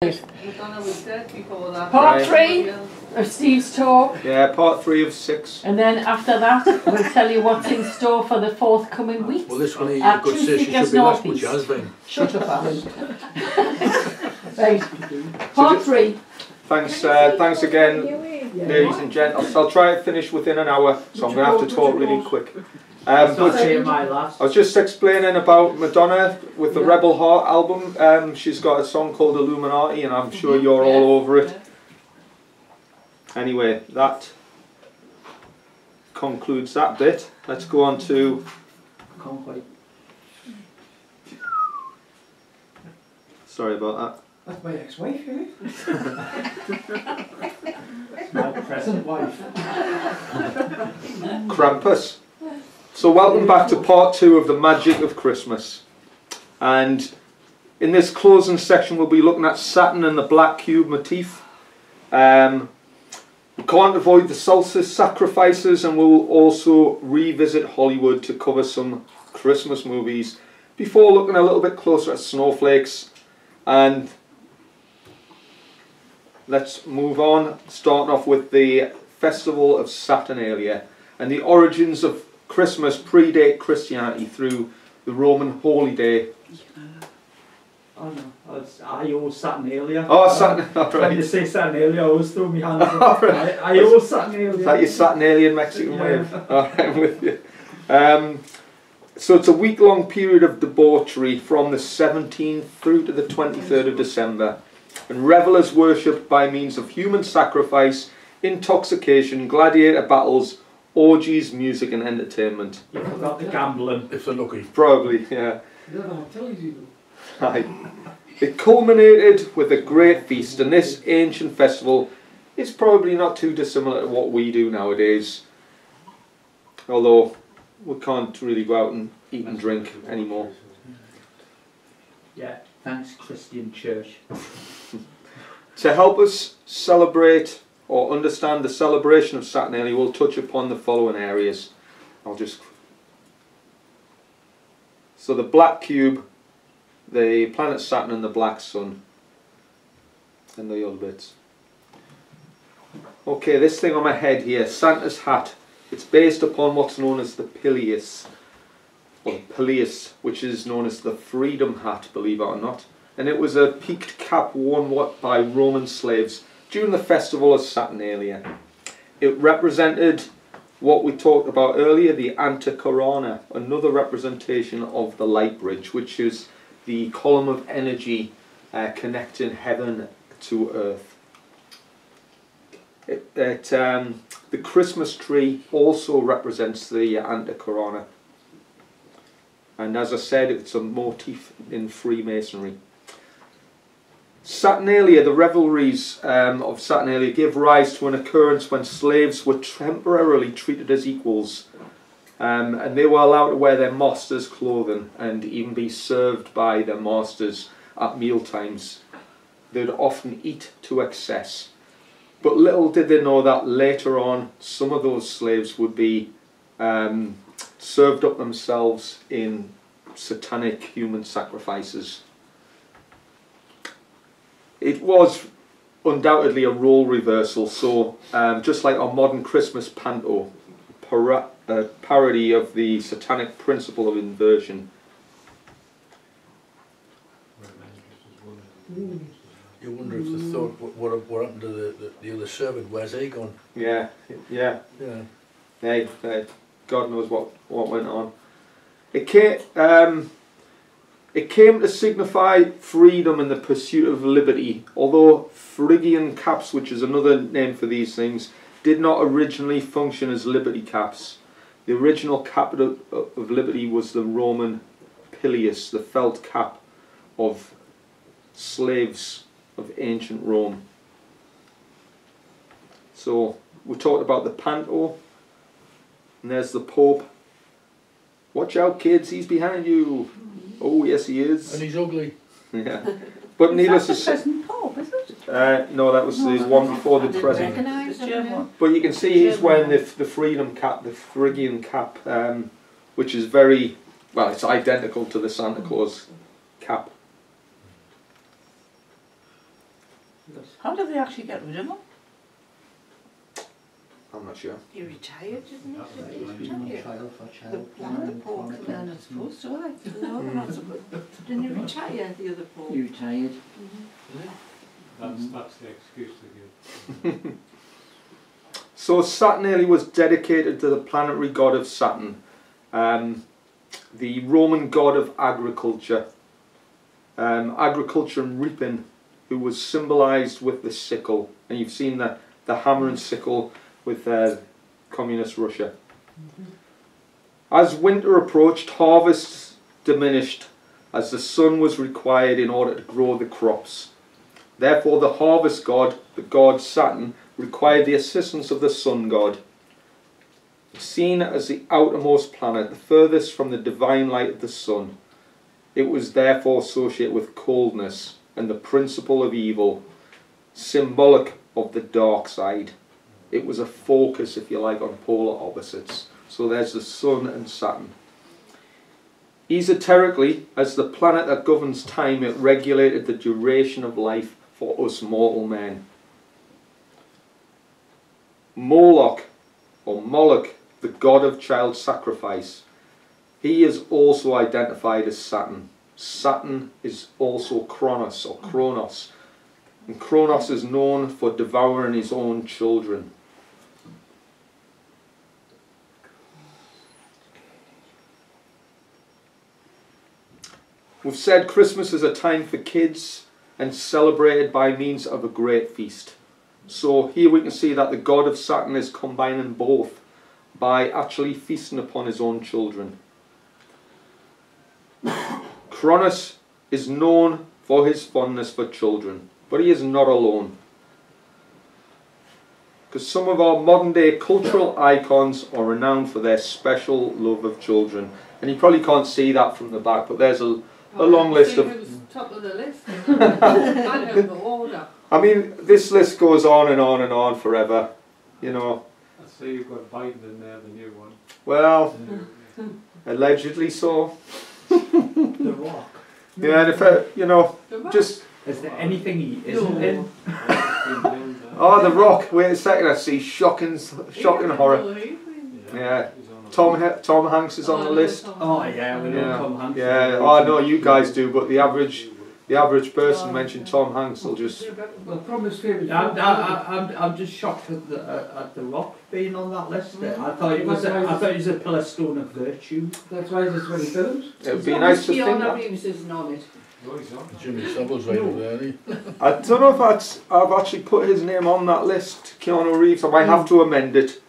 Madonna was dead before that. Part 3 of Steve's talk. Yeah, part 3 of 6. And then after that, we'll tell you what's in store for the forthcoming weeks. Well, this one you At could say she should be less, but she has been. Shut up, Alan. Right. Part 3. Thanks again, ladies and gents. I'll try to finish within an hour, so I'm going to have to talk really quick. I was just explaining about Madonna with the Rebel Heart album. She's got a song called Illuminati, and I'm sure you're all over it. Anyway, that concludes that bit. Let's go on to... Sorry about that. That's my ex-wife, isn't it? It's my present wife. Krampus. So welcome back to part 2 of the magic of Christmas. And in this closing section we'll be looking at Saturn and the black cube motif. We can't avoid the solstice sacrifices, and we'll also revisit Hollywood to cover some Christmas movies before looking a little bit closer at snowflakes. And let's move on, starting off with the festival of Saturnalia. And the origins of Christmas predate Christianity through the Roman holy day. Oh no, I Saturnalia. Oh, Saturn, right. When you say Saturnalia, I always throw my hands up. Right. I Saturnalia. Is that your Saturnalian Mexican wave? Alright, I'm with you. So it's a week-long period of debauchery from the 17th through to the 23rd of December. And revellers worshipped by means of human sacrifice, intoxication, gladiator battles, orgies, music and entertainment. You forgot the gambling. If they're lucky. Probably, yeah. Right. It culminated with a great feast, and this ancient festival is probably not too dissimilar to what we do nowadays. Although we can't really go out and eat and drink anymore. Yeah, thanks Christian Church. To help us celebrate or understand the celebration of Saturnalia, we'll touch upon the following areas. So the black cube, the planet Saturn and the black sun, and the other bits. Okay, this thing on my head here, Santa's hat. It's based upon what's known as the Pileus, or Pileus, which is known as the freedom hat, believe it or not. And it was a peaked cap worn by Roman slaves during the festival of Saturnalia. It represented what we talked about earlier, the anticorona, another representation of the light bridge, which is the column of energy connecting heaven to earth. The Christmas tree also represents the anticorona. And as I said, it's a motif in Freemasonry. Saturnalia, the revelries of Saturnalia gave rise to an occurrence when slaves were temporarily treated as equals, and they were allowed to wear their masters' clothing and even be served by their masters at meal times. They'd often eat to excess. But little did they know that later on some of those slaves would be served up themselves in satanic human sacrifices. It was undoubtedly a role reversal, so just like our modern Christmas panto, parody of the satanic principle of inversion. You wonder if they thought, what happened to the other servant? Where's he gone? Yeah. Hey, God knows what went on. It came to signify freedom and the pursuit of liberty, although Phrygian caps, which is another name for these things, did not originally function as liberty caps. The original cap of liberty was the Roman pileus, the felt cap of slaves of ancient Rome. So we talked about the panto, and there's the Pope. Watch out kids, he's behind you. Oh yes he is. And he's ugly. Yeah. But needless to say, present Pope, is it? no, that was the one before the present. But you can see he's wearing the freedom cap, the Phrygian cap, which is very, well, it's identical to the Santa Claus cap. How did they actually get rid of him? I'm not sure. He retired, didn't he? He's been on trial for The child planet Pope, porn. they're not supposed to, are they? No, they're not supposed to. Didn't he retire, the other Pope? He retired. That's the excuse they give. So Saturnalia was dedicated to the planetary god of Saturn, the Roman god of agriculture, agriculture and reaping, who was symbolised with the sickle. And you've seen the hammer and sickle with communist Russia. As winter approached, harvests diminished as the sun was required in order to grow the crops. Therefore the harvest god, the god Saturn, required the assistance of the sun god. Seen as the outermost planet, the furthest from the divine light of the sun, it was therefore associated with coldness and the principle of evil, symbolic of the dark side. It was a focus, if you like, on polar opposites. So there's the sun and Saturn. Esoterically, as the planet that governs time, it regulated the duration of life for us mortal men. Moloch, or Moloch, the god of child sacrifice, he is also identified as Saturn. Saturn is also Kronos, or Kronos, and Kronos is known for devouring his own children. We've said Christmas is a time for kids and celebrated by means of a great feast. So here we can see that the god of Saturn is combining both by actually feasting upon his own children. Kronos is known for his fondness for children, but he is not alone. Because some of our modern day cultural icons are renowned for their special love of children. And you probably can't see that from the back, but there's a long list of... Who's top of the list? I know the order. I mean, this list goes on and on and on forever, you know. I see you've got Biden in there, the new one. Well, allegedly so. The Rock. Yeah, and if you know, just... Is there anything he isn't in? Oh, The Rock. Wait a second, I see shocking horror. Yeah. Tom Hanks is on the list. Oh yeah, we know Tom Hanks. Yeah, oh, I know you guys do, but the average person mentioned Tom Hanks will just... Well, promise favorite. I'm just shocked at the Rock being on that list. I thought it was a pillar stone of virtue. That's why there's 20 films. It would be nice to think Keanu that. Reeves isn't on it. Jimmy Savile's right over there, isn't he? I don't know if I've actually put his name on that list, Keanu Reeves. I might have to amend it.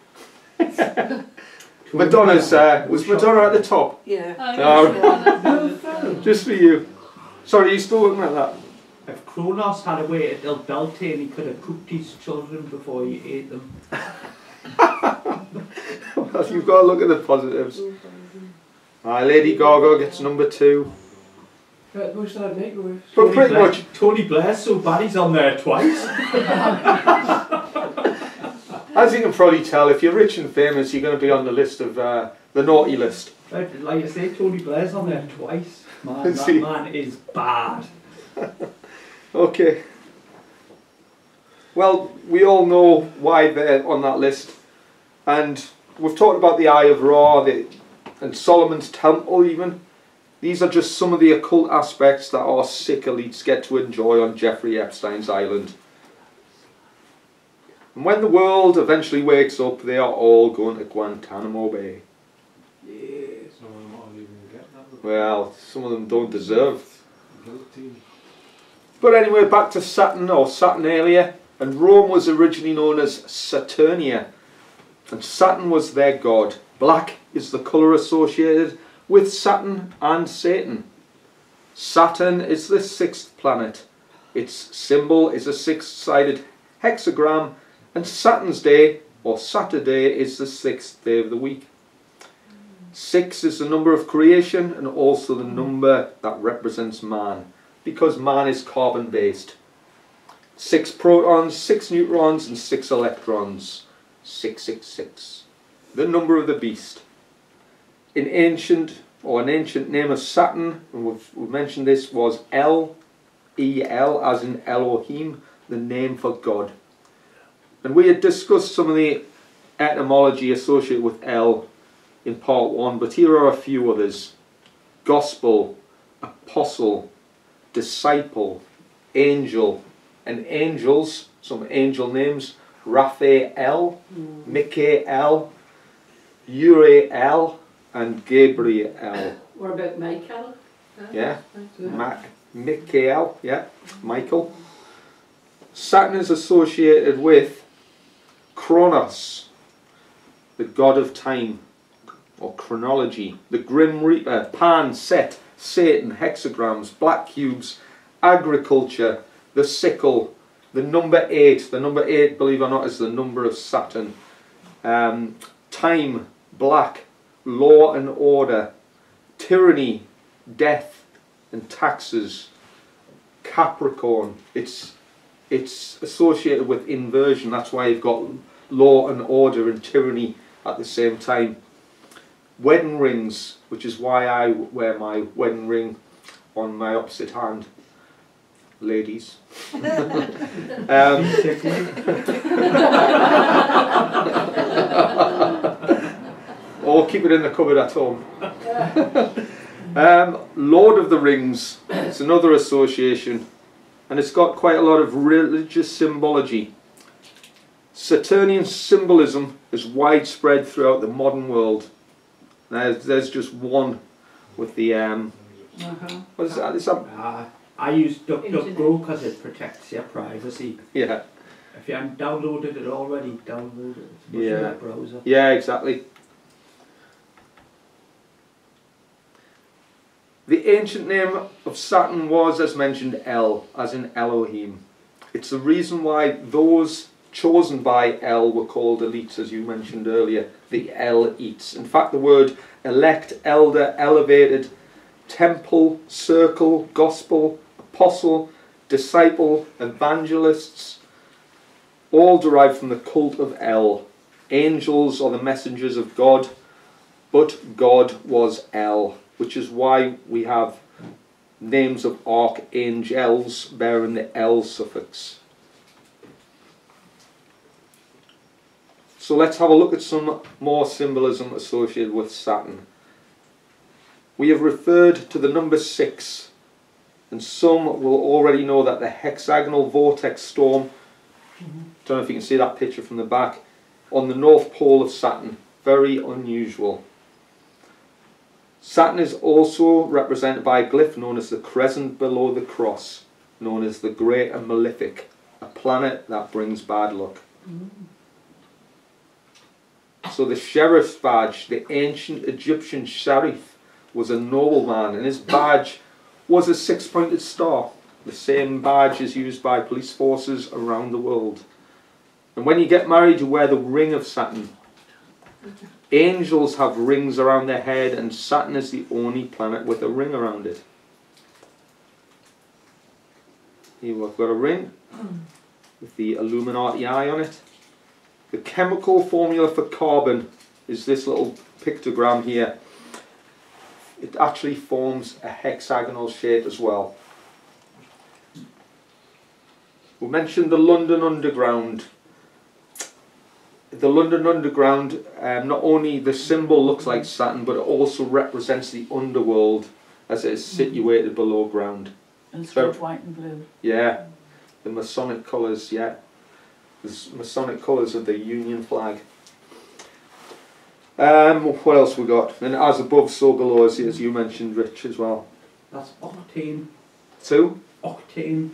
Madonna's was Madonna at the top? Yeah. Just for you. Sorry, are you still looking at that? If Kronos had a way to build Beltane, he could have cooked his children before he ate them. Well, you've got to look at the positives. Lady Gaga gets number 2. But most of that microwave. But pretty much... Tony Blair's so bad he's on there twice. As you can probably tell, if you're rich and famous, you're going to be on the list of the naughty list. Like I say, Tony Blair's on there twice. Man, that man is bad. Okay. Well, we all know why they're on that list. And we've talked about the Eye of Ra and Solomon's Temple even. These are just some of the occult aspects that our sick elites get to enjoy on Jeffrey Epstein's island. And when the world eventually wakes up, they are all going to Guantanamo Bay. Some of them aren't even get that. Well, some of them don't deserve. Guilty. But anyway, back to Saturn or Saturnalia. And Rome was originally known as Saturnia. And Saturn was their god. Black is the colour associated with Saturn and Satan. Saturn is the 6th planet. Its symbol is a 6-sided hexagram, and Saturn's day, or Saturday, is the 6th day of the week. 6 is the number of creation and also the number that represents man, because man is carbon based. 6 protons, 6 neutrons and 6 electrons. 666. The number of the beast. An ancient name of Saturn, and we've mentioned this, was El, E-L, as in Elohim, the name for God. And we had discussed some of the etymology associated with L in part 1, but here are a few others. Gospel, apostle, disciple, angel, and angels, some angel names, Raphael, Michael, Uriel, and Gabriel. What about Michael? Yeah, Michael, yeah, Michael. Saturn is associated with Kronos, the god of time, or chronology, the Grim Reaper, Pan, Set, Satan, hexagrams, black cubes, agriculture, the sickle, the number 8. The number 8, believe it or not, is the number of Saturn. Time, black, law and order, tyranny, death, and taxes. Capricorn, it's associated with inversion. That's why you've got law and order and tyranny at the same time. Wedding rings, which is why I wear my wedding ring on my opposite hand. Ladies. Or keep it in the cupboard at home. Lord of the Rings, it's another association, and it's got quite a lot of religious symbology. Saturnian symbolism is widespread throughout the modern world. There's just one with the what is that? Is that? I use DuckDuckGo because it protects your privacy. Yeah. If you haven't downloaded it already, download it. It's much in that browser. Yeah, exactly. The ancient name of Saturn was, as mentioned, El, as in Elohim. It's the reason why those chosen by El were called elites, as you mentioned earlier, the elites. In fact, the word elect, elder, elevated, temple, circle, gospel, apostle, disciple, evangelists, all derived from the cult of El. Angels are the messengers of God, but God was El, which is why we have names of archangels bearing the El suffix. So let's have a look at some more symbolism associated with Saturn. We have referred to the number 6, and some will already know that the hexagonal vortex storm, don't know if you can see that picture from the back, on the North Pole of Saturn, very unusual. Saturn is also represented by a glyph known as the crescent below the cross, known as the Great and Malefic, a planet that brings bad luck. So the sheriff's badge, the ancient Egyptian sheriff, was a nobleman, and his badge was a 6-pointed star. The same badge is used by police forces around the world. And when you get married, you wear the Ring of Saturn. Angels have rings around their head, and Saturn is the only planet with a ring around it. Here we've got a ring with the Illuminati eye on it. The chemical formula for carbon is this little pictogram here. It actually forms a hexagonal shape as well. We mentioned the London Underground. The London Underground, not only the symbol looks like Saturn, but it also represents the underworld as it is situated below ground. And it's red, white and blue. Yeah, the Masonic colours, yeah. The Masonic colours of the Union flag. What else we got? And as above, so below, as you mentioned, Rich, as well. That's octane. 2? Octane.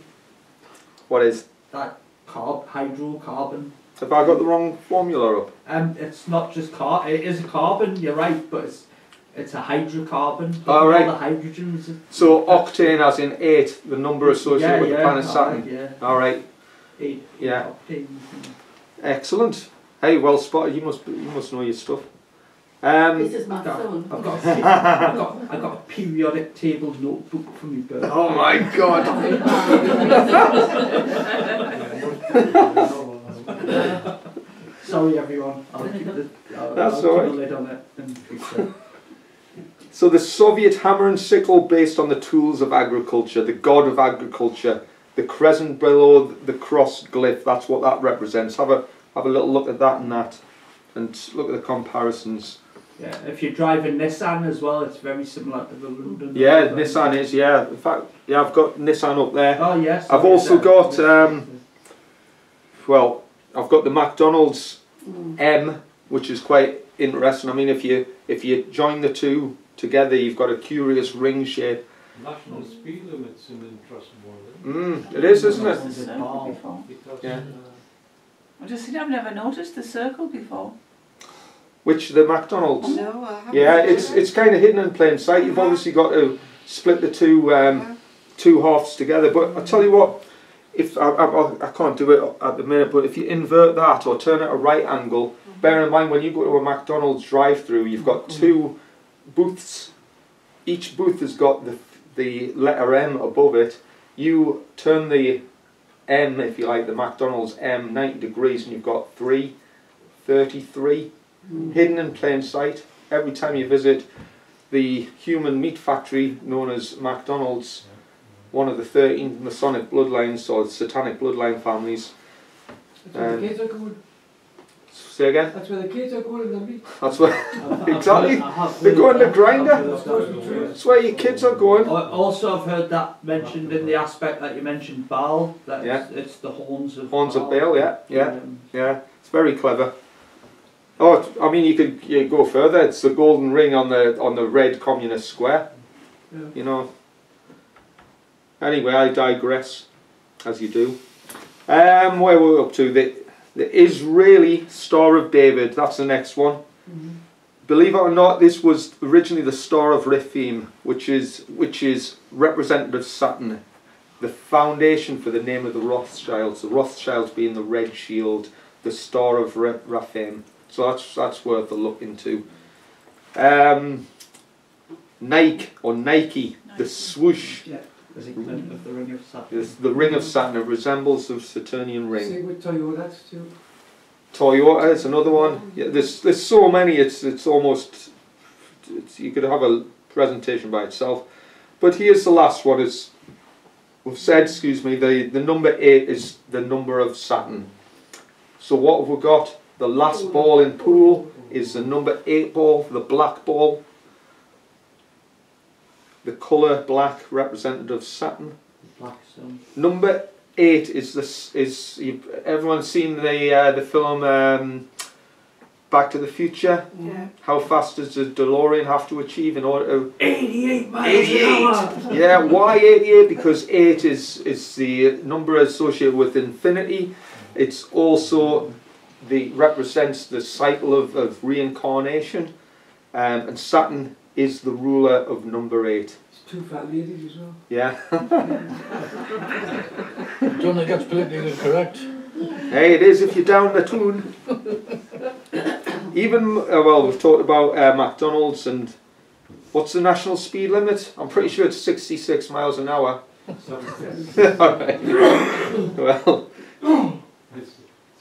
What is? That hydrocarbon. Have I got the wrong formula up? It's not just it is a carbon, you're right, but it's a hydrocarbon. All right. All the hydrogens. So octane as in 8, the number associated with the planet Saturn. Yeah. All right. 8 Yeah. octane. Excellent. Hey, well spotted. You must know your stuff. This is my phone. I've got a periodic table notebook for me birthday. Oh my God. Sorry everyone. I'll keep the lid on it and fix it. So the Soviet hammer and sickle, based on the tools of agriculture, the god of agriculture, the crescent below the cross glyph, that's what that represents. Have a little look at that and look at the comparisons. Yeah, if you drive a Nissan as well, it's very similar to the London. Yeah, Nissan is, yeah. In fact, yeah, I've got Nissan up there. Oh yes. I've also got, well, I've got the McDonald's M, which is quite interesting. I mean, if you join the two together, you've got a curious ring shape. National speed limit's an interesting one, isn't It is, isn't Noticed it? the circle before. it? Because, Yeah. I just think I've never noticed the circle before. Which, the McDonald's? No, I haven't. Yeah, it's kind of hidden in plain sight. You've obviously got to split the two halves together. But I tell you what, if I can't do it at the minute, but if you invert that or turn it at a right angle, bear in mind when you go to a McDonald's drive-through, you've got two booths. Each booth has got the letter M above it. You turn the M, if you like, the McDonald's M 90 degrees, and you've got 333 hidden in plain sight. Every time you visit the human meat factory known as McDonald's, one of the 13 Masonic bloodlines or Satanic bloodline families. That's where the kids are going. Say again? That's where the kids are going in the meat. That's where, exactly. They go in the grinder. That's where your kids are going. Also, I've heard that mentioned in the aspect that you mentioned Baal. That Yeah. it's the horns of Horns of Baal. Baal, yeah. It's very clever. Oh, I mean, you go further. It's the golden ring on the red communist square. Yeah. You know. Anyway, I digress, as you do. Where were we up to? The Israeli Star of David. That's the next one. Believe it or not, this was originally the Star of Rephaim, which is representative of Saturn, the foundation for the name of the Rothschilds. The Rothschilds being the red shield, the Star of Rephaim. So that's worth a look into. Nike, the swoosh. Yeah, the equivalent of the Ring of Saturn. The Ring of Saturn. It resembles the Saturnian ring. Same with Toyotas too. Toyota is another one. Yeah, there's so many. It's almost you could have a presentation by itself. But here's the last one. Is we've said, excuse me, the number 8 is the number of Saturn. So what have we got? The last ball in pool is the number 8 ball, the black ball. The colour black, representative of Saturn. Black stone. Number 8 is everyone's seen the film Back to the Future? Yeah. How fast does the DeLorean have to achieve in order to 88 miles an hour. Yeah, why 88? Because 8 is the number associated with infinity. It's also represents the cycle of reincarnation, and Saturn is the ruler of number 8. It's 2 fat ladies as well. Yeah. Don't think that's politically correct. Hey, it is if you're down the tune. Even, well, we've talked about McDonald's and what's the national speed limit? I'm pretty sure it's 66 miles an hour. Alright. Well, It's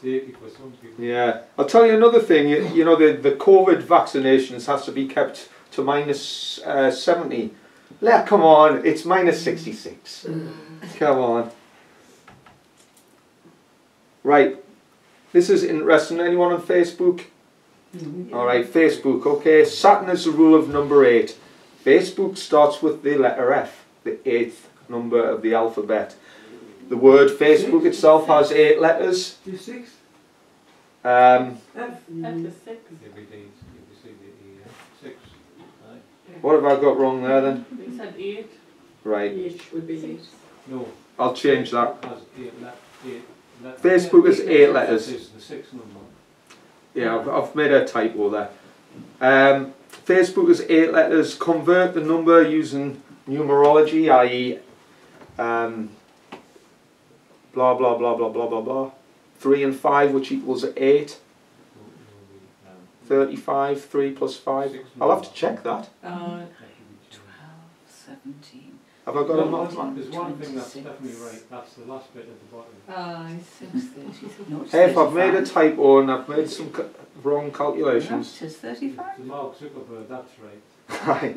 80 for some people. yeah. I'll tell you another thing. You know, the COVID vaccinations has to be kept to minus 70. Come on, it's minus 66. Come on. Right. This is interesting. Anyone on Facebook? Alright, Facebook. Okay, Saturn is the rule of number 8. Facebook starts with the letter F, the 8th number of the alphabet. The word Facebook itself has 8 letters. You 6? F is 6. Every day, you see the 6. Aye. What have I got wrong there then? We said 8. Right, Each would be 8. No, I'll change that. it has 8 Facebook is 8 letters. This is the 6th number. Yeah, I've made a typo there. Facebook is 8 letters. Convert the number using numerology, i.e. Blah blah blah blah blah blah blah. 3 and 5, which equals 8. 35, 3 plus 5. I'll have to check that. 12, 17. Have I got a mathematics? There's one thing that's definitely right. That's the last bit at the bottom. 6, 33. No, it's Hey, if I've made a 35. typo and I've made some wrong No, calculations. it is 35. The Mark Zuckerberg, that's right. Right.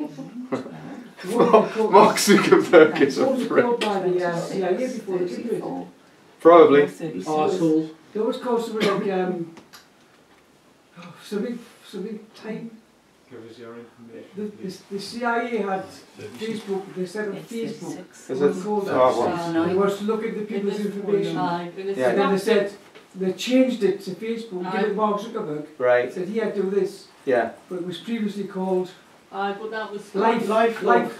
Mark Zuckerberg is a What was prick. called by the CIA before the Dickens? Probably. Arsehole. They always called something like, something time. Give us your information. The CIA had Facebook, they said on Facebook, Is it? it? Called that. Oh, well. They was to look at the people's information. Yeah. And then they said, they changed it to Facebook, give it Mark Zuckerberg. Right. Said, here, do this. Yeah. But it was previously called But that was LifeLock.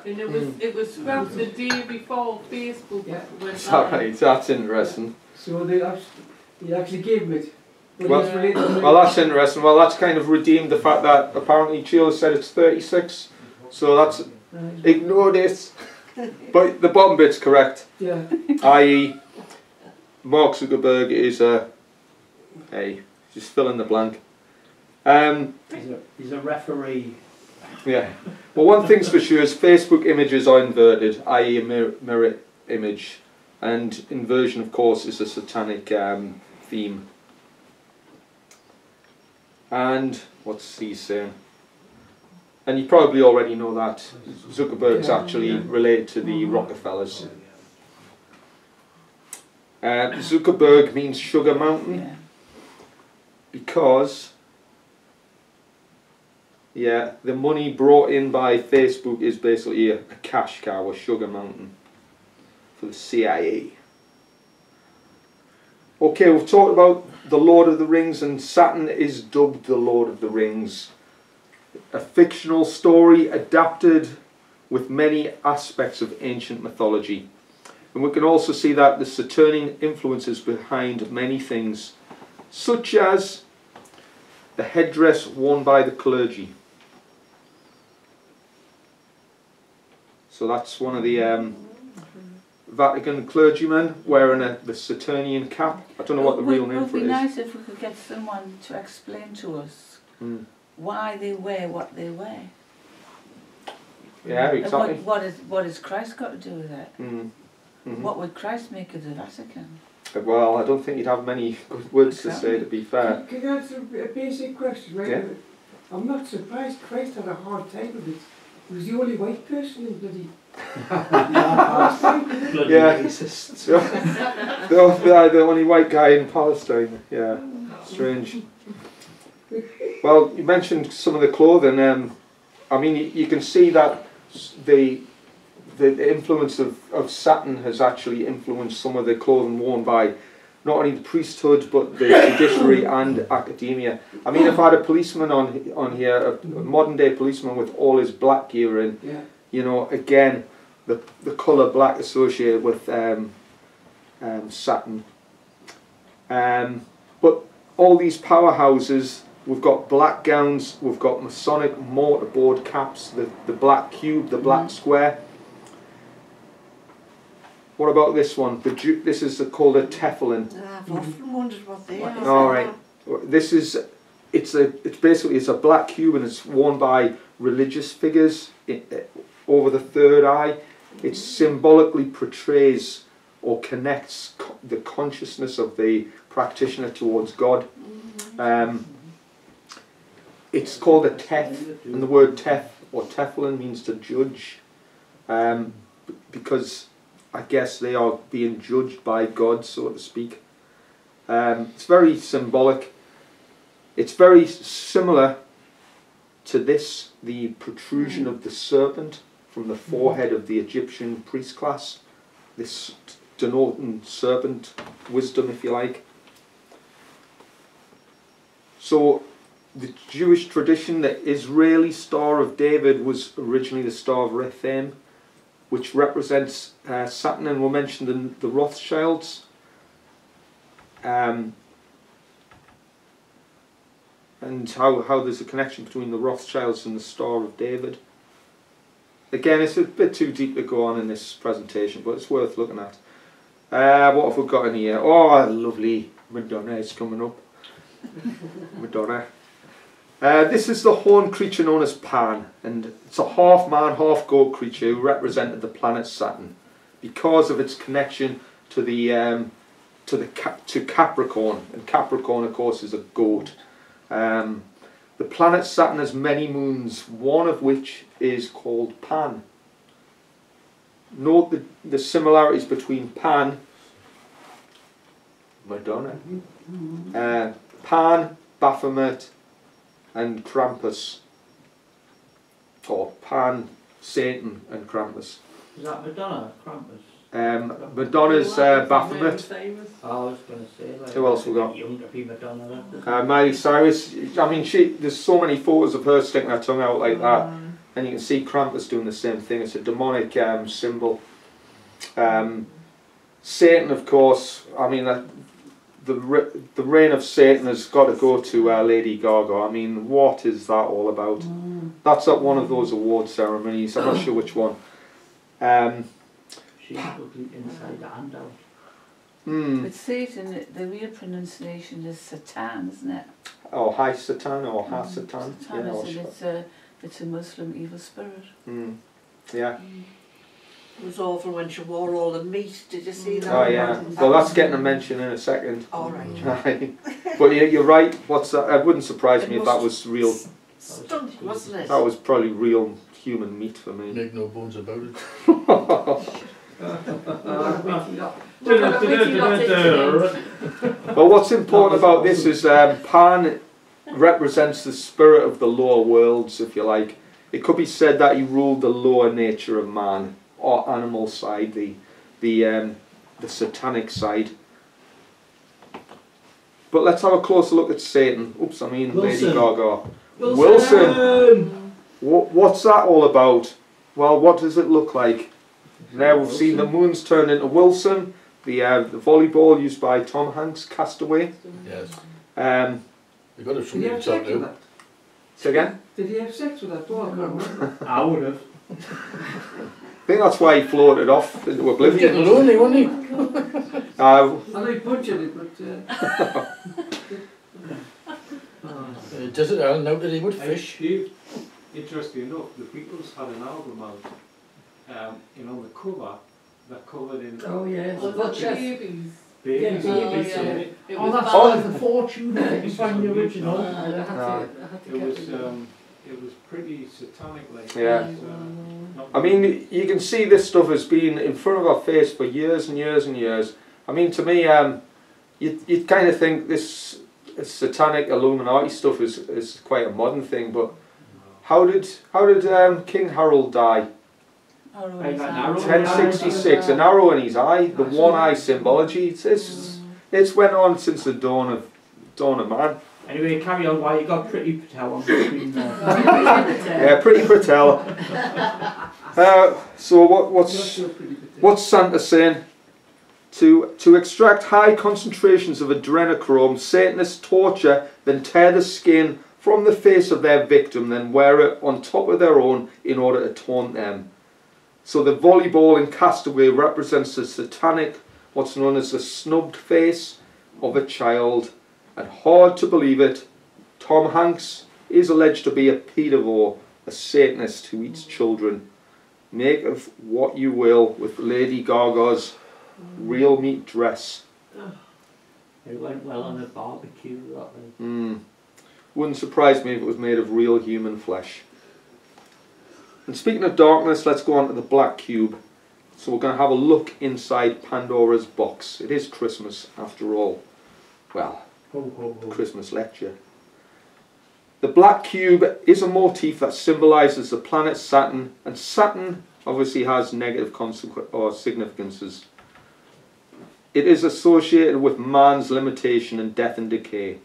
And it was from the day before Facebook Yeah. went Sorry, that's interesting. So he actually gave him it. But Well- it's related to Well, that's interesting. Well, that's kind of redeemed the fact that apparently Sheila said it's 36. So that's, ignore this. But the bottom bit's correct. Yeah. I.e., Mark Zuckerberg is just fill in the blank. He's a referee. Yeah. Well, one thing's for sure is Facebook images are inverted, i.e. a mirror image. And inversion, of course, is a satanic theme. And what's he saying? And you probably already know that Zuckerberg's actually related to the Rockefellers. Zuckerberg means Sugar Mountain because the money brought in by Facebook is basically a cash cow, a sugar mountain for the CIA. Okay, we've talked about the Lord of the Rings, and Saturn is dubbed the Lord of the Rings. A fictional story adapted with many aspects of ancient mythology. And we can also see that the Saturnian influences behind many things, such as the headdress worn by the clergy. So that's one of the Vatican clergymen wearing the Saturnian cap. I don't know what the real name for it is. It would be nice if we could get someone to explain to us why they wear what they wear. Yeah, exactly. What has Christ got to do with it? What would Christ make of the Vatican? Well, I don't think you'd have many good words to say, to be fair. Can you answer a basic question, right? Yeah. I'm not surprised Christ had a hard time with it. He was the only white person in bloody Palestine. Bloody Yeah. racists. the only white guy in Palestine. Yeah, strange. Well, you mentioned some of the clothing. I mean, you can see that the influence of Saturn has actually influenced some of the clothing worn by not only the priesthood but the judiciary and academia. I mean, if I had a policeman on here, a modern day policeman with all his black gear in, you know, again, the colour black associated with Saturn. But all these powerhouses, we've got black gowns, we've got Masonic mortarboard caps, the black cube, the black square. What about this one? This is called a tefillin. I've often wondered what they are. All right. This is it's basically a black cube, and it's worn by religious figures over the third eye. It symbolically portrays or connects the consciousness of the practitioner towards God. It's called a tef, and the word tef or tefillin means to judge, because I guess they are being judged by God, so to speak. It's very symbolic. It's very similar to this, the protrusion of the serpent from the forehead of the Egyptian priest class. This denoting serpent wisdom, if you like. So the Jewish tradition, the Israeli Star of David was originally the Star of Rephaim, which represents Saturn, and we'll mention the Rothschilds. And how there's a connection between the Rothschilds and the Star of David. Again, it's a bit too deep to go on in this presentation, but it's worth looking at. What have we got in here? Oh, lovely Madonna is coming up. Madonna. This is the horned creature known as Pan, and it's a half man, half goat creature who represented the planet Saturn because of its connection to to Capricorn, and Capricorn, of course, is a goat. The planet Saturn has many moons, one of which is called Pan. Note the similarities between Pan, Madonna, Pan, Baphomet, and Krampus. Or Pan, Satan, and Krampus. Is that Madonna, Krampus? Madonna's Baphomet. I was going to say, like, Who else we got? young to be Madonna. That. Miley Cyrus. I mean, there's so many photos of her sticking her tongue out like that, and you can see Krampus doing the same thing. It's a demonic symbol. Satan, of course. I mean, the reign of Satan has got to go to Lady Gaga. I mean, what is that all about? That's at one of those award ceremonies. I'm not sure which one. She's ugly inside and out. But Satan, the real pronunciation is Satan, isn't it? Oh, High Satan or Ha Satan. Satan Yeah, is it's a Muslim evil spirit. Yeah. It was awful when she wore all the meat. Did you see that? Oh yeah. Well, that's getting a mention in a second. All right. But you're right. What's that? It wouldn't surprise me if that was real. Stunk, wasn't it? That was probably real human meat for me. Make no bones about it. Well, what's important about this is Pan represents the spirit of the lower worlds, if you like. It could be said that he ruled the lower nature of man, or animal side, the satanic side. But let's have a closer look at Satan. Oops, I mean Lady Gaga. Wilson! What's that all about? Well, what does it look like? Now we've seen the moon's turned into Wilson, the volleyball used by Tom Hanks, Castaway. Yes. You got to Did he have something sex with that? Say again? Did he have sex with that dog? I can't remember. I would have. I think that's why he floated off into oblivion. Getting lonely, wasn't he? I know he punched it, but... Does it? I'll note that he would fish. Interesting enough, the Beatles had an album out, and on the cover, they're covered in Oh yes. babies. Yeah, babies, in yeah. it. Oh, that's Oh. the fortune. I think find the original. I had to It was pretty satanic, like. Yeah. It was, not I mean, you can see this stuff has been in front of our face for years and years and years. I mean, to me, you'd kind of think this satanic Illuminati stuff is quite a modern thing, but how did King Harold die? 1066, an arrow in his eye, the one eye symbology. It's went on since the dawn of man. Anyway, carry on while you got Pretty Patel on the screen there. Yeah, Pretty Patel. So what's Santa saying? To extract high concentrations of adrenochrome, Satanists torture, then tear the skin from the face of their victim, then wear it on top of their own in order to taunt them. So the volleyball in Castaway represents the satanic, what's known as the snubbed face of a child. And hard to believe it, Tom Hanks is alleged to be a paedophile, a Satanist who eats children. Make of what you will with Lady Gaga's real meat dress. It went well on a barbecue, that way. Wouldn't surprise me if it was made of real human flesh. And speaking of darkness, let's go on to the black cube. So we're going to have a look inside Pandora's box. It is Christmas after all. Well, Ho, ho, ho. Christmas lecture. The black cube is a motif that symbolises the planet Saturn, and Saturn obviously has negative significances. It is associated with man's limitation and death and decay.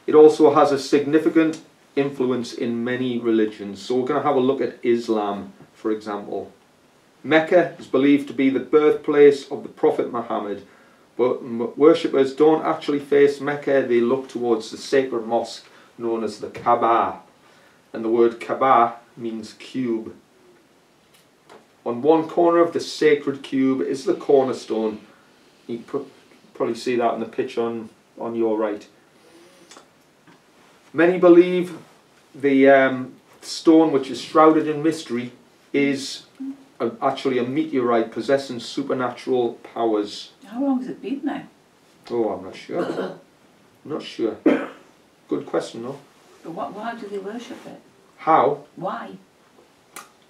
It also has a significant influence in many religions. So we're going to have a look at Islam, for example. Mecca is believed to be the birthplace of the Prophet Muhammad, but worshippers don't actually face Mecca, they look towards the sacred mosque known as the Kaaba. And the word Kaaba means cube. On one corner of the sacred cube is the cornerstone. You can probably see that in the picture on your right. Many believe the stone, which is shrouded in mystery, is actually a meteorite possessing supernatural powers. How long has it been now? Oh, I'm not sure. I'm not sure. Good question, though. But why do they worship it? How? Why?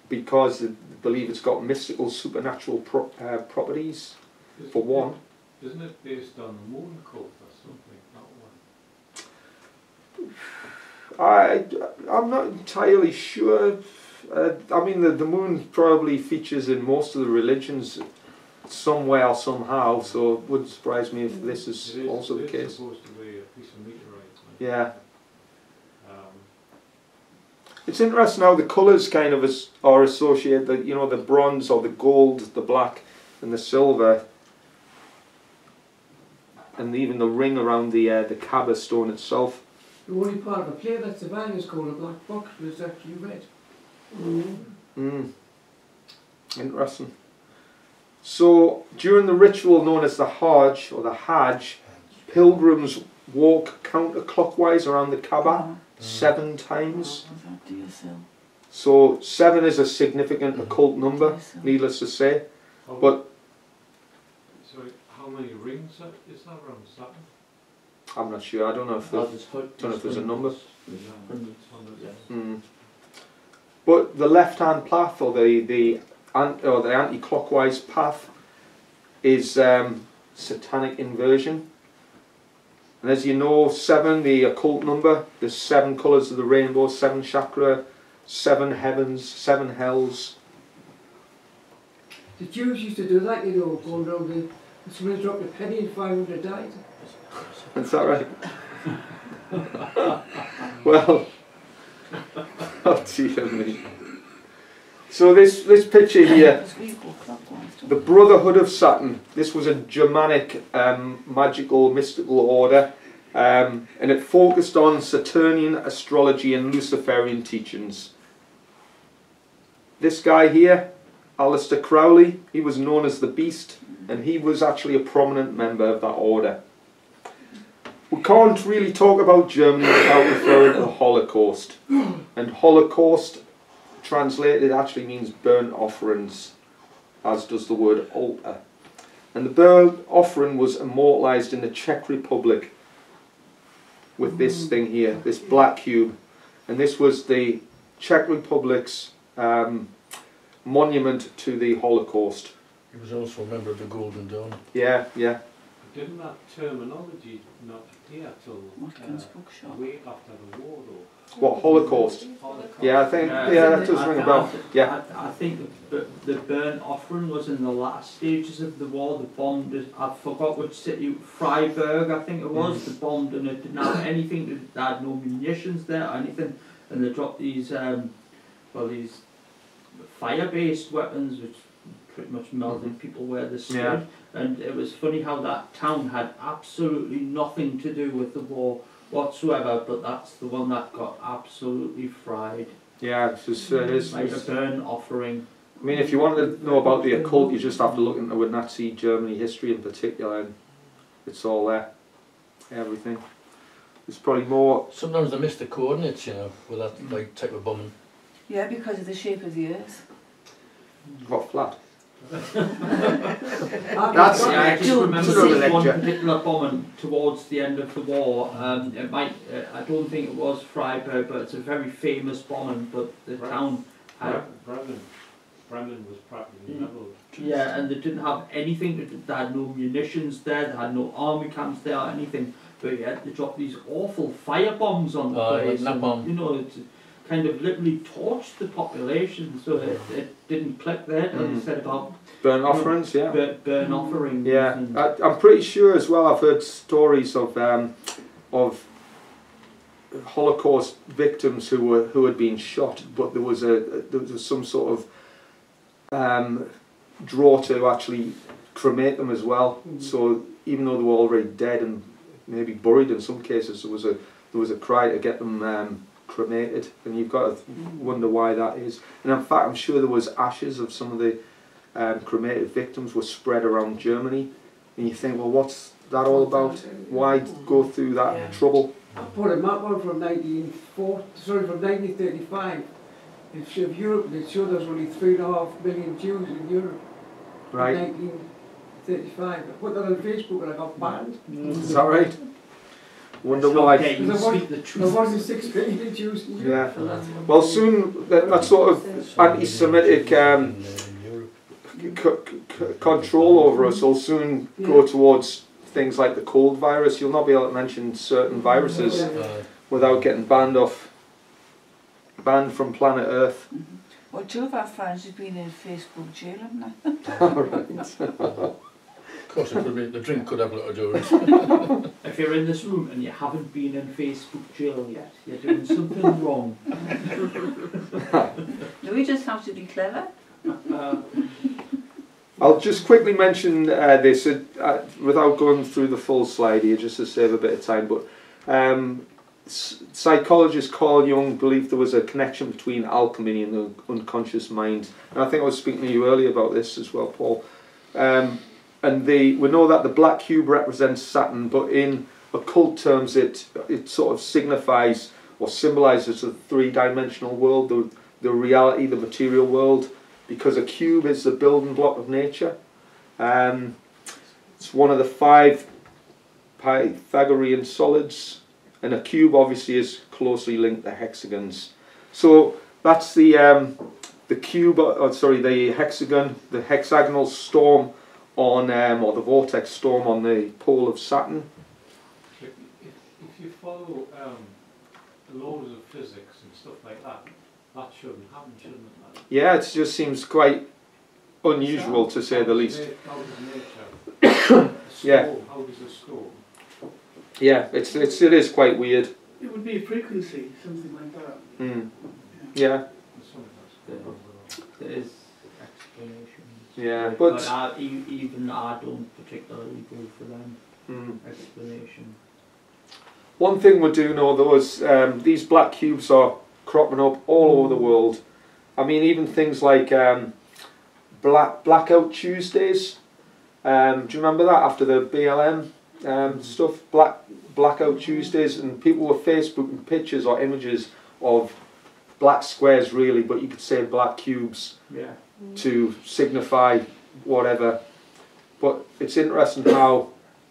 Because they believe it's got mystical, supernatural properties, for one. Isn't it based on the moon cult or something, that one? I'm not entirely sure. I mean, the moon probably features in most of the religions somewhere, somehow, so it wouldn't surprise me if this is also the case. It's supposed to be a piece of meteorite. Like. Yeah. It's interesting how the colours kind of are associated, the bronze or the gold, the black and the silver, and even the ring around the Kaaba stone itself. The only part of a play that survived is called a black box was actually red. Interesting. So during the ritual known as the Hajj or the Hajj, pilgrims walk counterclockwise around the Kaaba 7 times. So 7 is a significant occult number, needless to say. But sorry, how many rings is that around Saturn? I'm not sure. I don't know if there's a number. But the left-hand path or the anti-clockwise path is satanic inversion. And as you know, 7, the occult number, there's 7 colours of the rainbow, 7 chakra, 7 heavens, 7 hells. The Jews used to do that, going around somebody dropped a penny and 500 died. Is that right? Well, oh dear me. So this picture here, the Brotherhood of Saturn, this was a Germanic magical, mystical order, and it focused on Saturnian astrology and Luciferian teachings. This guy here, Aleister Crowley, he was known as the Beast, and he was actually a prominent member of that order. We can't really talk about Germany without referring to the Holocaust. And Holocaust, translated, actually means burnt offerings, as does the word altar. And the burnt offering was immortalised in the Czech Republic with this thing here, this black cube. And this was the Czech Republic's monument to the Holocaust. He was also a member of the Golden Dawn. Yeah, yeah. Didn't that terminology not appear till way after the war, though? What, Holocaust? Yeah, I think, yeah, that does ring a bell. Yeah. I think the burnt offering was in the last stages of the war. They bombed, I forgot which city, Freiburg I think it was, they bombed and it didn't have anything, they had no munitions there or anything, and they dropped these, these fire-based weapons which pretty much melted people where they stood. Yeah. And it was funny how that town had absolutely nothing to do with the war whatsoever, but that's the one that got absolutely fried. Yeah, it's just, it is. Like a burnt offering. I mean, if you want to know about the occult, you just have to look into Nazi Germany history in particular, and it's all there. Everything. There's probably more. Sometimes they miss the coordinates, with that like type of bombing. Yeah, because of the shape of the earth. What, flat? That's I just remember one particular bombing towards the end of the war. It might, I don't think it was Freiburg, but it's a very famous bombing. But the town had. Brandon was practically leveled. Yeah, and they didn't have anything. They had no munitions there. They had no army camps there or anything. But yet they dropped these awful fire bombs on the place. It's kind of literally torched the population, so it didn't click there. As you said about burnt offerings, yeah. Burnt offerings. Yeah, I'm pretty sure as well. I've heard stories of Holocaust victims who had been shot, but there was some sort of draw to actually cremate them as well. So even though they were already dead and maybe buried in some cases, there was a cry to get them cremated, and you've got to wonder why that is. And in fact, I'm sure there was ashes of some of the cremated victims were spread around Germany, and you think, well, what's that all about? Why go through that trouble? I put a map on from 1935. It showed Europe, and it showed there was only 3.5 million Jews in Europe. Right. In 1935. I put that on Facebook and I got banned. Is that right? Wonder How why. dare you There speak the There truth. wasn't 6 pages used in Europe. Yeah. So that's what Well, they- soon that sort of anti-Semitic in Europe. control over us will soon go towards things like the cold virus. You'll not be able to mention certain viruses without getting banned from planet Earth. Well, 2 of our friends have been in Facebook jail, haven't they? Alright. Of course, it could be, the drink could have a lot to do with it. If you're in this room and you haven't been in Facebook jail yet, you're doing something wrong. Do we just have to be clever? I'll just quickly mention this without going through the full slide here, just to save a bit of time. But psychologist Carl Jung believed there was a connection between alchemy and the unconscious mind, and I think I was speaking to you earlier about this as well, Paul. And we know that the black cube represents Saturn, but in occult terms, it sort of signifies or symbolises a 3-dimensional world, the reality, the material world, because a cube is the building block of nature. It's one of the 5 Pythagorean solids, and a cube obviously is closely linked to hexagons. So that's the cube, the hexagon, the hexagonal storm on, or the vortex storm on the pole of Saturn. If you follow laws of physics and stuff like that, that shouldn't happen, shouldn't it? Yeah, it just seems quite unusual to say the least. How does nature? Yeah. How does a storm? Yeah, it is quite weird. It would be a frequency, something like that. Mm. Yeah. There is explanations. Yeah, but but even I don't particularly go for them mm. explanation. One thing we do know though is these black cubes are cropping up all over the world. I mean, even things like Blackout Tuesdays. Do you remember that after the BLM stuff? Blackout Tuesdays, and people were Facebooking pictures or images of black squares, really, but you could say black cubes. Yeah. To signify whatever. But it's interesting how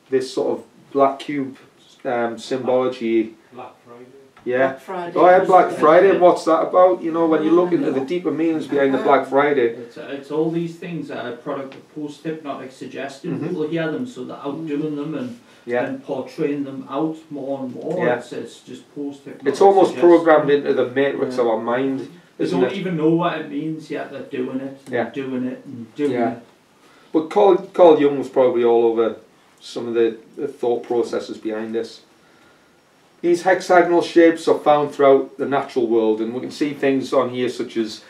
this sort of black cube symbology. Black Friday. Yeah. Black Friday. Oh, yeah, Black Friday. And what's that about? You know, when you look into the deeper meanings behind the Black Friday. It's all these things that are a product of post-hypnotic suggestion. People hear them, so they're outdoing them and portraying them out more and more. Yeah. It's just post-hypnotic. It's almost suggestion. programmed into the matrix of our mind. They Isn't don't it? even know what it means yet. They're doing it, and doing it, and doing Yeah. it. But Carl Jung was probably all over some of the thought processes behind this. These hexagonal shapes are found throughout the natural world, and we can see things on here such as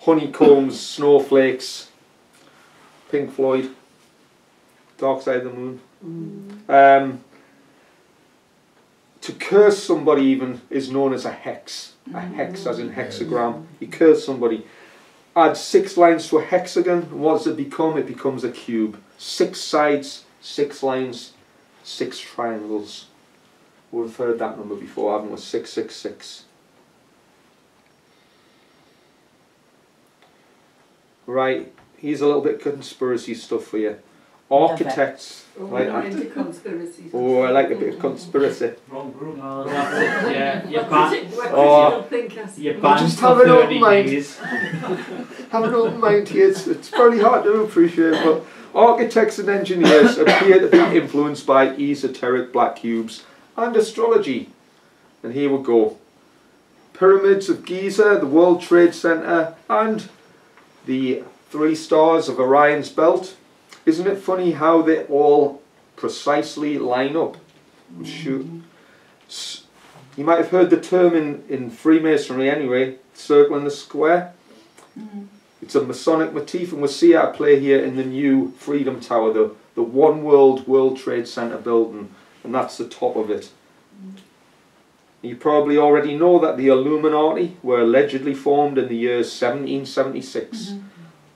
honeycombs, snowflakes, Pink Floyd, Dark Side of the Moon. To curse somebody even is known as a hex. A hex as in hexagram. You curse somebody. Add 6 lines to a hexagon, and what does it become? It becomes a cube. 6 sides, 6 lines, 6 triangles. We've heard that number before, haven't we? 666. Right, here's a little bit of conspiracy stuff for you. Architects. Oh, Like we're not that. into conspiracies. Oh, I like a bit of conspiracy. Wrong group. Oh, that's it. Yeah, you're Oh. thinkers. You're banned Just for have an 30 open mind. days. Have an open mind here. It's very hard to appreciate, but architects and engineers appear to be influenced by esoteric black cubes and astrology. And here we go. Pyramids of Giza, the World Trade Center, and the 3 stars of Orion's belt. Isn't it funny how they all precisely line up? Shoot. You might have heard the term in Freemasonry anyway, circle in the square. It's a Masonic motif, and we'll see it at play here in the new Freedom Tower, the One World Trade Center building, and that's the top of it. You probably already know that the Illuminati were allegedly formed in the year 1776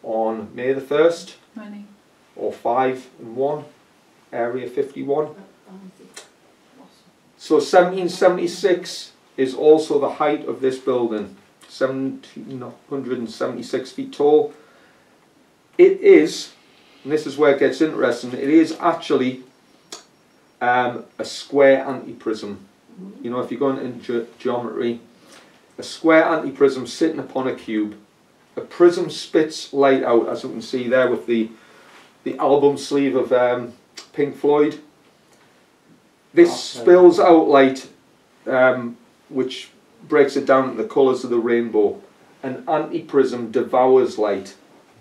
on May the 1st. Or 5 and 1, Area 51. So 1776 is also the height of this building, 1776 feet tall. It is, and this is where it gets interesting, it is actually a square antiprism. You know, if you're going into geometry, a square antiprism sitting upon a cube. A prism spits light out, as you can see there with the album sleeve of Pink Floyd. This spills out light, which breaks it down into the colours of the rainbow. An antiprism devours light,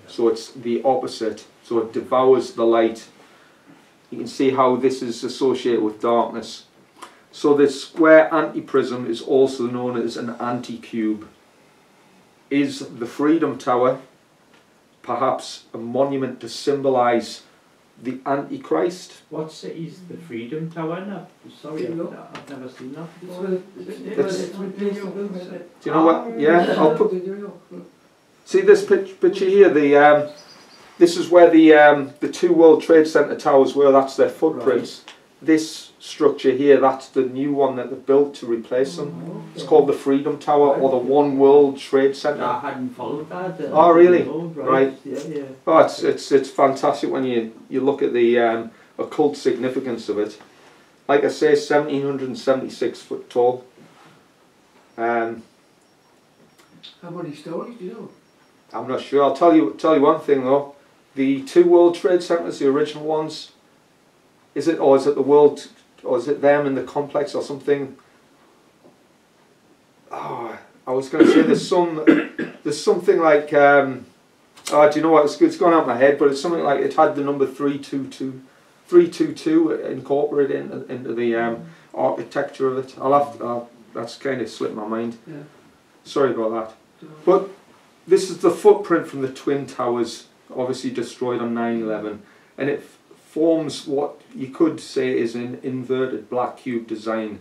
so it's the opposite. So it devours the light. You can see how this is associated with darkness. So this square antiprism is also known as an anticube. Is the Freedom Tower perhaps a monument to symbolise the Antichrist? What city's the Freedom Tower now? Sorry, I've never seen that before. Do you know what? Yeah, I'll put. See this picture here. This is where the two World Trade Center towers were. That's their footprints. Right. This structure here, that's the new one that they've built to replace them. It's called the Freedom Tower or the One World Trade Center. I hadn't followed that. Oh, really? Right. Yeah. Oh, it's fantastic when you look at the occult significance of it. Like I say, 1,776 foot tall. How many stories do you know? I'm not sure. I'll tell you one thing though. The two World Trade Centers, the original ones, is it the World, or is it them in the complex or something? Oh, I was going to say there's something like, do you know what, it's gone out of my head, but it's something like it had the number 322 incorporated into the architecture of it. That's kind of slipped my mind. Yeah. Sorry about that. But this is the footprint from the Twin Towers, obviously destroyed on 9/11, and it forms what you could say is an inverted black cube design.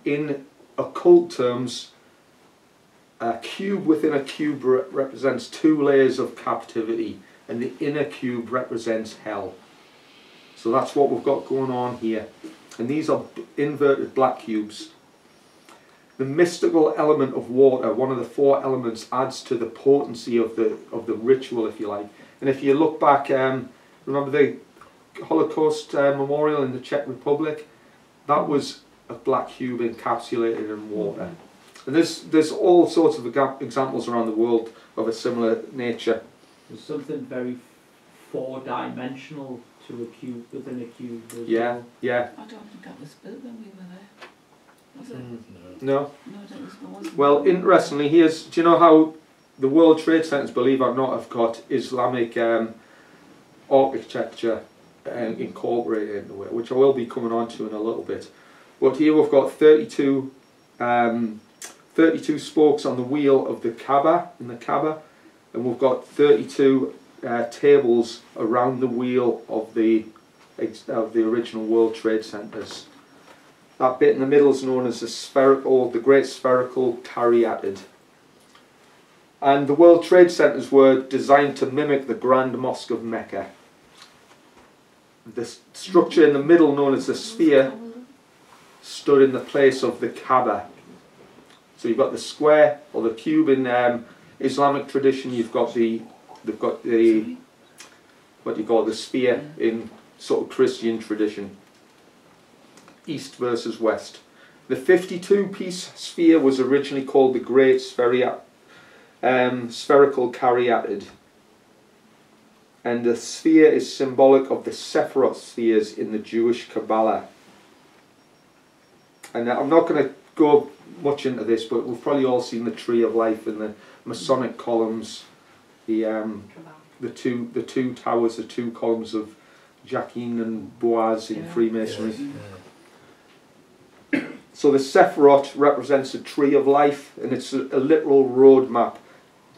In occult terms, a cube within a cube represents two layers of captivity, and the inner cube represents hell. So that's what we've got going on here. And these are inverted black cubes. The mystical element of water, one of the four elements, adds to the potency of the ritual, if you like. And if you look back, remember the Holocaust memorial in the Czech Republic? That was a black cube encapsulated in water. And there's all sorts of examples around the world of a similar nature. There's something very four-dimensional to a cube within a cube. Yeah. I don't think that was built when we were there. Was it? No. No, that wasn't. Well, interestingly, do you know how the World Trade Centers, believe it or not, have got Islamic architecture incorporated into it, which I will be coming on to in a little bit. But here we've got 32 spokes on the wheel of the Kaaba, in the Kaaba, and we've got 32 tables around the wheel of the original World Trade Centers. That bit in the middle is known as the Great Spherical Caryatid. And the World Trade Centers were designed to mimic the Grand Mosque of Mecca. The structure in the middle, known as the sphere, stood in the place of the Kaaba. So you've got the square or the cube in Islamic tradition. They've got the what do you call it, the sphere in sort of Christian tradition. East versus west. The 52-piece sphere was originally called the Great Spherical Caryatid, and the sphere is symbolic of the Sephiroth spheres in the Jewish Kabbalah. And I'm not going to go much into this, but we've probably all seen the Tree of Life and the Masonic columns, the two towers, the two columns of Jachin and Boaz in Freemasonry. Yes. So the Sephiroth represents the Tree of Life, and it's a literal roadmap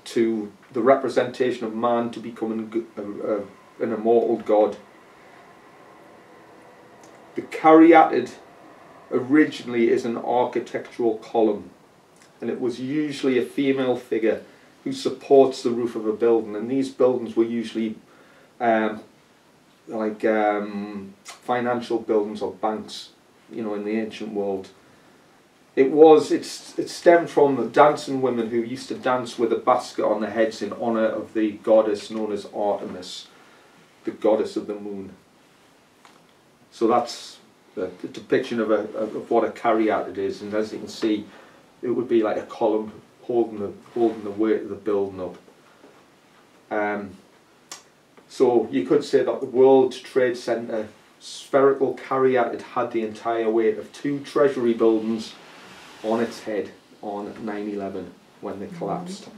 to the representation of man to becoming an immortal god. The Caryatid originally is an architectural column, and it was usually a female figure who supports the roof of a building, and these buildings were usually financial buildings or banks, you know, in the ancient world. It stemmed from the dancing women who used to dance with a basket on their heads in honour of the goddess known as Artemis, the goddess of the moon. So that's the depiction of what a caryatid is, and as you can see, it would be like a column holding the weight of the building up. So you could say that the World Trade Center spherical caryatid had the entire weight of 2 treasury buildings on its head on 9/11 when they collapsed.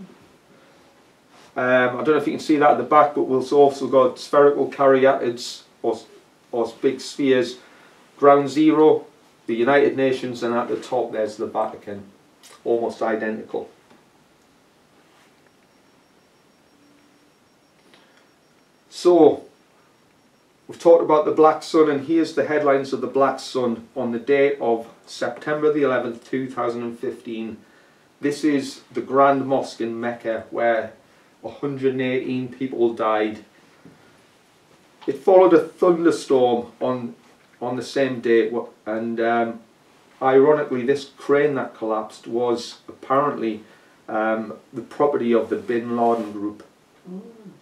I don't know if you can see that at the back, but we've also got spherical caryatids or big spheres. Ground zero, the United Nations, and at the top there's the Vatican, almost identical. So, we've talked about the Black Sun, and here's the headlines of the Black Sun on the day of September the 11th, 2015. This is the Grand Mosque in Mecca, where 118 people died. It followed a thunderstorm on the same day, and ironically this crane that collapsed was apparently the property of the Bin Laden group.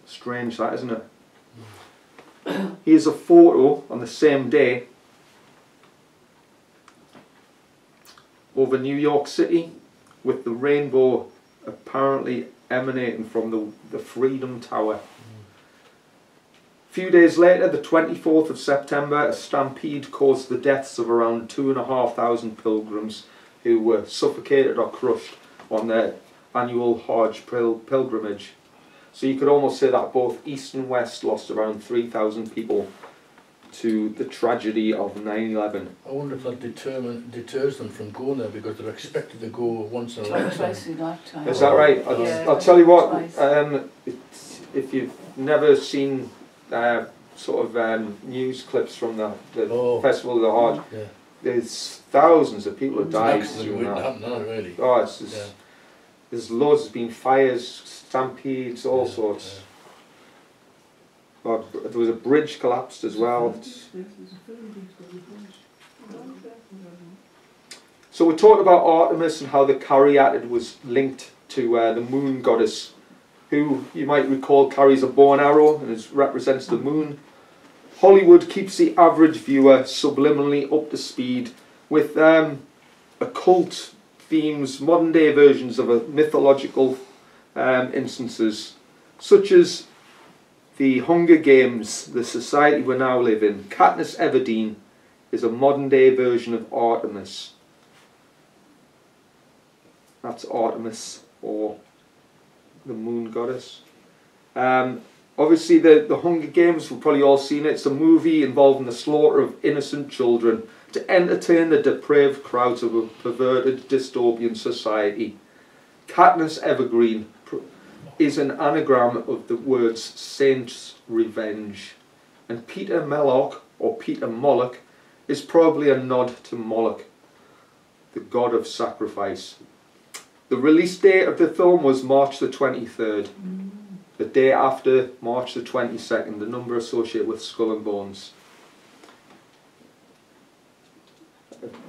Strange that, isn't it? Here's a photo on the same day over New York City with the rainbow apparently emanating from the Freedom Tower. A few days later, the 24th of September, a stampede caused the deaths of around 2,500 pilgrims who were suffocated or crushed on their annual Hajj pilgrimage. So you could almost say that both East and West lost around 3,000 people to the tragedy of 9/11. I wonder if that deters them from going there, because they're expected to go once in a lifetime. Twice in a lifetime. Is that right? I'll tell you what, if you've never seen sort of news clips from the Festival of the Hajj, Yeah. there's thousands of people have died Accident during wouldn't that. happen now, really. Oh, it's just, Yeah. there's loads, there's been fires, stampedes, all Yeah, sorts. God, there was a bridge collapsed as well. So we talked about Artemis and how the caryatid was linked to the moon goddess, who you might recall carries a bow and arrow and represents the moon. Hollywood keeps the average viewer subliminally up to speed with occult themes, modern day versions of a mythological instances, such as the Hunger Games, the society we now live in. Katniss Everdeen is a modern day version of Artemis. That's Artemis, or the moon goddess. Obviously the Hunger Games, we've probably all seen it. It's a movie involving the slaughter of innocent children to entertain the depraved crowds of a perverted dystopian society. Katniss Evergreen is an anagram of the words Saint's Revenge, and Peter Melloch, or Peter Moloch, is probably a nod to Moloch, the god of sacrifice. The release date of the film was March the 23rd, the day after March the 22nd, the number associated with Skull and Bones.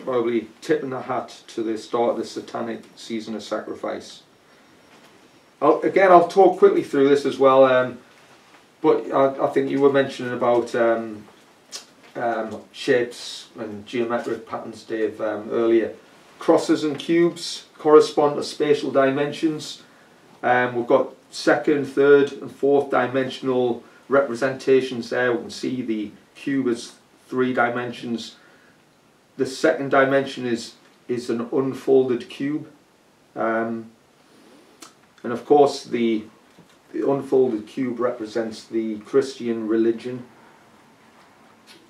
Probably tipping the hat to the start of the satanic season of sacrifice. I'll talk quickly through this as well, but I think you were mentioning about shapes and geometric patterns, Dave, earlier. Crosses and cubes correspond to spatial dimensions. We've got second, third and fourth dimensional representations there. We can see the cube as 3 dimensions. The second dimension is an unfolded cube. And of course the unfolded cube represents the Christian religion.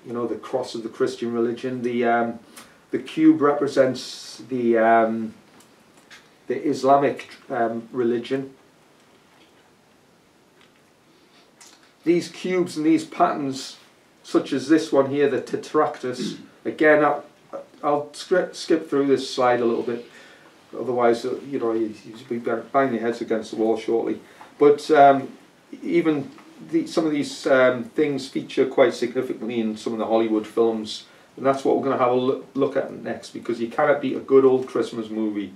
You know, the cross of the Christian religion. The cube represents the Islamic religion. These cubes and these patterns, such as this one here, the tetractys, again, I'll skip through this slide a little bit. Otherwise, you know, you'll be banging your heads against the wall shortly. But even some of these things feature quite significantly in some of the Hollywood films, and that's what we're going to have a look at next, because you cannot beat a good old Christmas movie.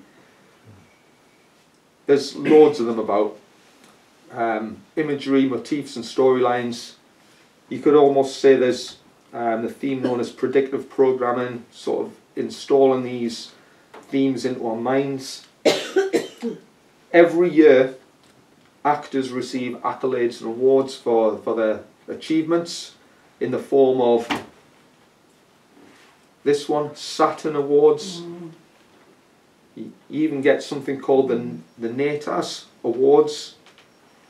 There's loads of them about. Imagery, motifs and storylines. You could almost say there's the theme known as predictive programming, sort of installing these themes into our minds. Every year, actors receive accolades and awards for their achievements in the form of this one, Saturn Awards. You even get something called the NATAS Awards,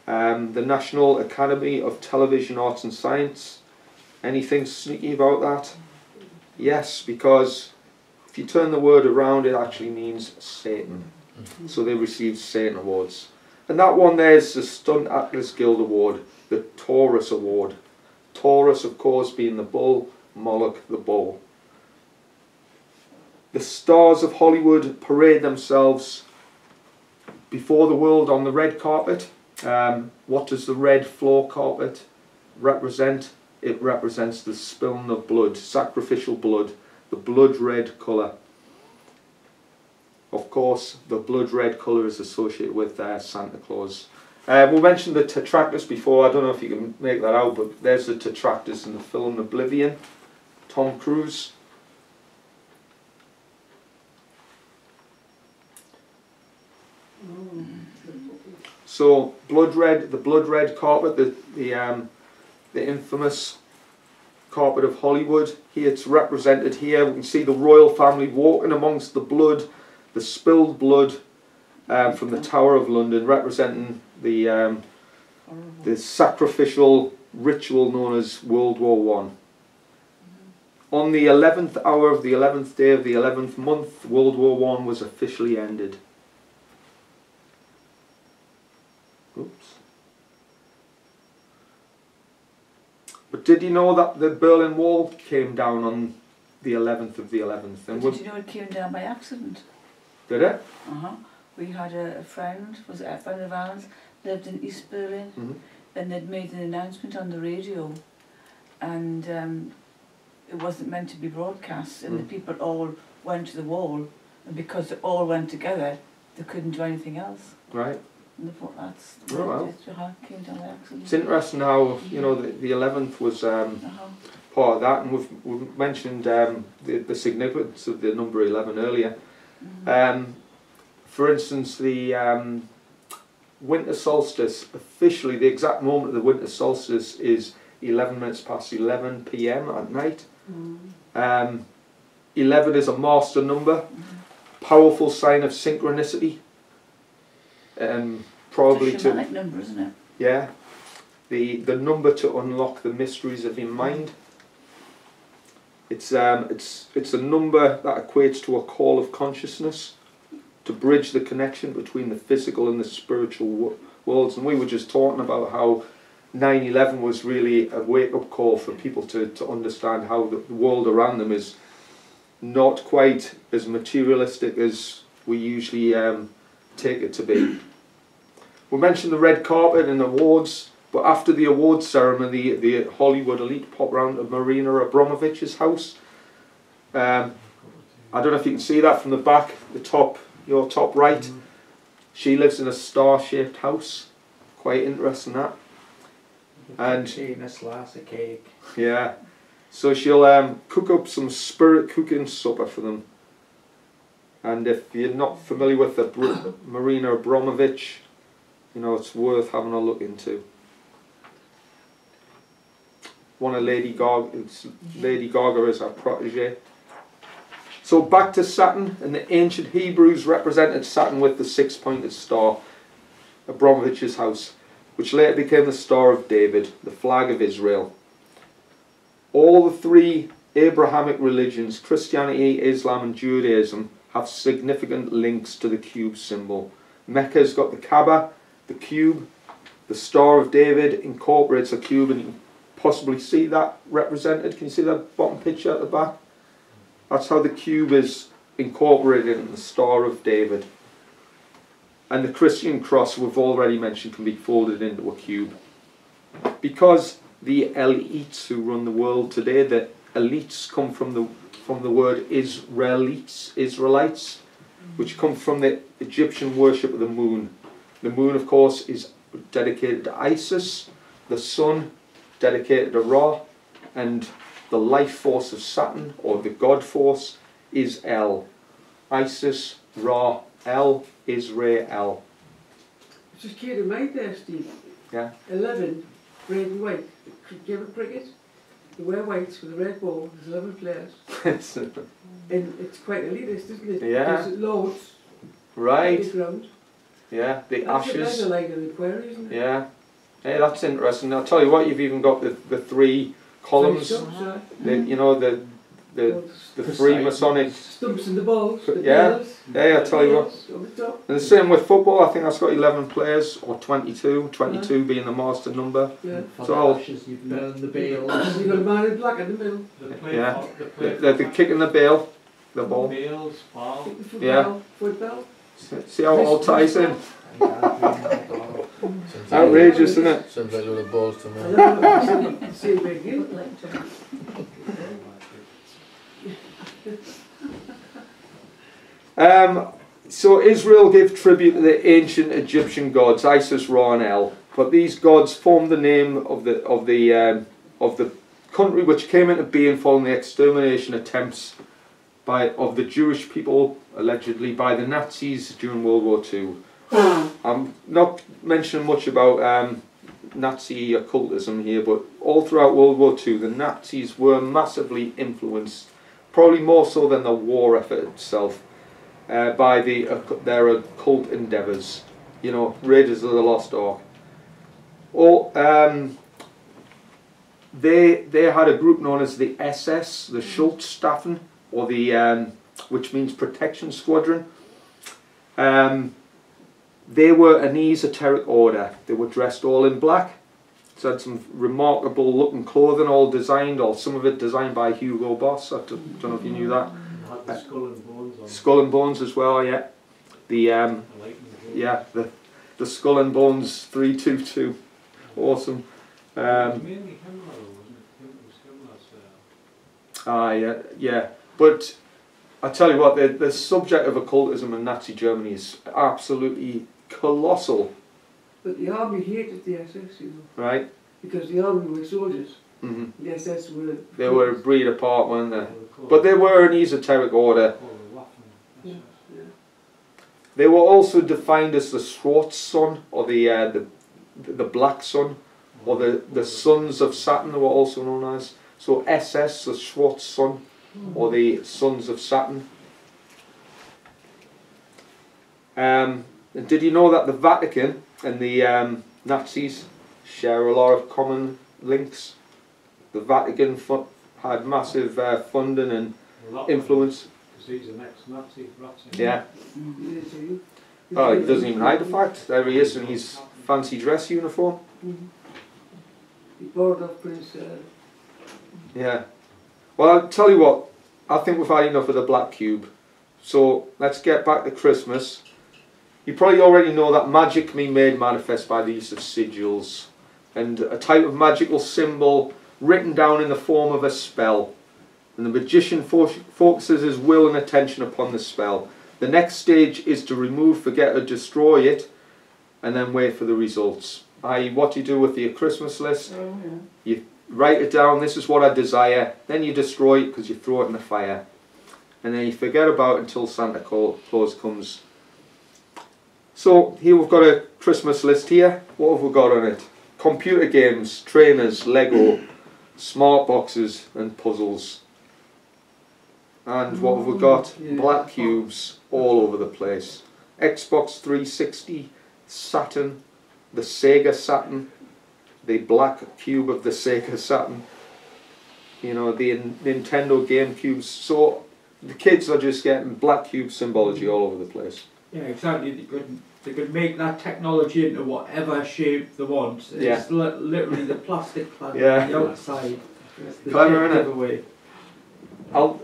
the National Academy of Television Arts and Science. Anything sneaky about that? Yes, because if you turn the word around, it actually means Satan. So they received Satan Awards. And that one there is the Stunt Actors Guild Award, the Taurus Award. Taurus, of course, being the bull, Moloch the bull. The stars of Hollywood parade themselves before the world on the red carpet. What does the red floor carpet represent? It represents the spilling of blood, sacrificial blood, the blood red colour. Of course, the blood red colour is associated with Santa Claus. We mentioned the Tetractors before. I don't know if you can make that out, but there's the Tetractors in the film Oblivion, Tom Cruise. So blood red, the blood red carpet, the infamous carpet of Hollywood. Here it's represented here. We can see the royal family walking amongst the blood, the spilled blood from the Tower of London, representing the sacrificial ritual known as World War I. On the 11th hour of the 11th day of the 11th month, World War I was officially ended. Oops. But did you know that the Berlin Wall came down on the 11th of the 11th? And did you know it came down by accident? Did it? We had a friend, was it a friend of ours, lived in East Berlin, and they'd made an announcement on the radio, and it wasn't meant to be broadcast, and the people all went to the wall, and because they all went together, they couldn't do anything else. Right. And they thought that's it came down by accident. It's interesting how, you know, the 11th was part of that, and we've mentioned the significance of the number 11 earlier. For instance, the winter solstice, officially the exact moment of the winter solstice is 11 minutes past 11 p.m. at night. 11 is a master number, powerful sign of synchronicity. Probably it's a shamanic number, isn't it? Yeah, the number to unlock the mysteries of your mind. It's a number that equates to a call of consciousness, to bridge the connection between the physical and the spiritual worlds. And we were just talking about how 9/11 was really a wake-up call for people to understand how the world around them is not quite as materialistic as we usually take it to be. We mentioned the red carpet and awards, but after the awards ceremony, the Hollywood elite pop round to Marina Abramovich's house. I don't know if you can see that from the back, the top, your top right. She lives in a star-shaped house. Quite interesting, that. And a slice of cake. Yeah, so she'll cook up some spirit cooking supper for them. And if you're not familiar with the Marina Abramovich, you know, it's worth having a look into. One of Lady Gaga is her protege. So back to Saturn, and the ancient Hebrews represented Saturn with the six-pointed star, Abramovich's house, which later became the Star of David, the flag of Israel. All the three Abrahamic religions, Christianity, Islam and Judaism, have significant links to the cube symbol. Mecca's got the Kaaba, the cube, the Star of David incorporates a cube, and you can possibly see that represented. Can you see that bottom picture at the back? That's how the cube is incorporated in the Star of David. And the Christian cross we've already mentioned can be folded into a cube. Because the elites who run the world today, the elites come from the word Israelites, which come from the Egyptian worship of the moon. The moon, of course, is dedicated to Isis, the sun dedicated to Ra, and the life force of Saturn, or the God force, is L. Isis, Ra, L, Israel. Just keep in mind there, Steve. Yeah. 11, red and white. The game of cricket, they wear whites with a red ball, there's 11 players. And it's quite elitist, isn't it? Yeah. Because it loads. Right. Ground. Yeah, the That's ashes. a like an aquarium, isn't it? Yeah. Hey, that's interesting. I'll tell you what, you've even got the three columns. You know, the three Masonic. Stumps and the balls. The Yeah. bells, Yeah, I'll tell you what. on the top. And the same with football, I think that's got 11 players, or 22, 22 being the master number. Yeah. For So the I'll- ashes, you burn the bales. And you've got a man in black in the middle. The play Yeah. for, the play They're kicking the ball, the ball. Bales, ball. Take the football, Yeah. football. See how it all ties in? Sounds Outrageous, isn't it? Sounds like a lot of balls to me. Same big game. So Israel gave tribute to the ancient Egyptian gods Isis, Ra, and El. But these gods formed the name of the country which came into being following the extermination attempts of the Jewish people, allegedly by the Nazis during World War II. I'm not mentioning much about Nazi occultism here, but all throughout World War II, the Nazis were massively influenced, probably more so than the war effort itself, by their occult endeavours. You know, Raiders of the Lost Ark. They had a group known as the SS, the Schutzstaffen, or the which means Protection Squadron. They were an esoteric order. They were dressed all in black. So had some remarkable looking clothing, all designed, or some of it designed by Hugo Boss. I don't know if you knew that. Had the skull and bones on. Skull and Bones as well, yeah. The I like them. yeah, the Skull and Bones 322, awesome. It was mainly him, though, wasn't it? It was him that's Yeah. But I tell you what, the subject of occultism in Nazi Germany is absolutely colossal, But the army hated the SS, you know, right? because the army were soldiers. Hmm. The SS were... They were a breed apart, weren't they? called But they were an esoteric order. the Waffen. Yeah. Yeah. They were also defined as the Schwarz Sun, or the Black Sun, or the Sons of Saturn. They were also known as. So SS, the Schwarz Sun, or the Sons of Saturn. And did you know that the Vatican and the Nazis share a lot of common links? The Vatican had massive funding and influence. Because he's an ex-Nazi, Ratzinger. Yeah. Yeah, so you- Oh, he doesn't even hide the fact. There he is in his fancy dress uniform. He borrowed off Prince... Yeah. Well, I'll tell you what. I think we've had enough of the black cube. So let's get back to Christmas. You probably already know that magic can be made manifest by the use of sigils, and a type of magical symbol written down in the form of a spell. And the magician focuses his will and attention upon the spell. The next stage is to remove, forget or destroy it, and then wait for the results. I.e. what you do with your Christmas list. Oh, yeah. You write it down, this is what I desire, then you destroy it because you throw it in the fire. And then you forget about it until Santa Claus comes. So here we've got a Christmas list here. What have we got on it? Computer games, trainers, Lego, smart boxes and puzzles. And what have we got? Yeah. Black cubes all over the place. Xbox 360, Saturn, the Sega Saturn, the black cube of the Sega Saturn, you know, the Nintendo Game Cubes. So the kids are just getting black cube symbology all over the place. Yeah, exactly. They could make that technology into whatever shape they want. It's Yeah. literally the plastic planet Yeah. on the outside. It's the Clever, big innit? giveaway. I'll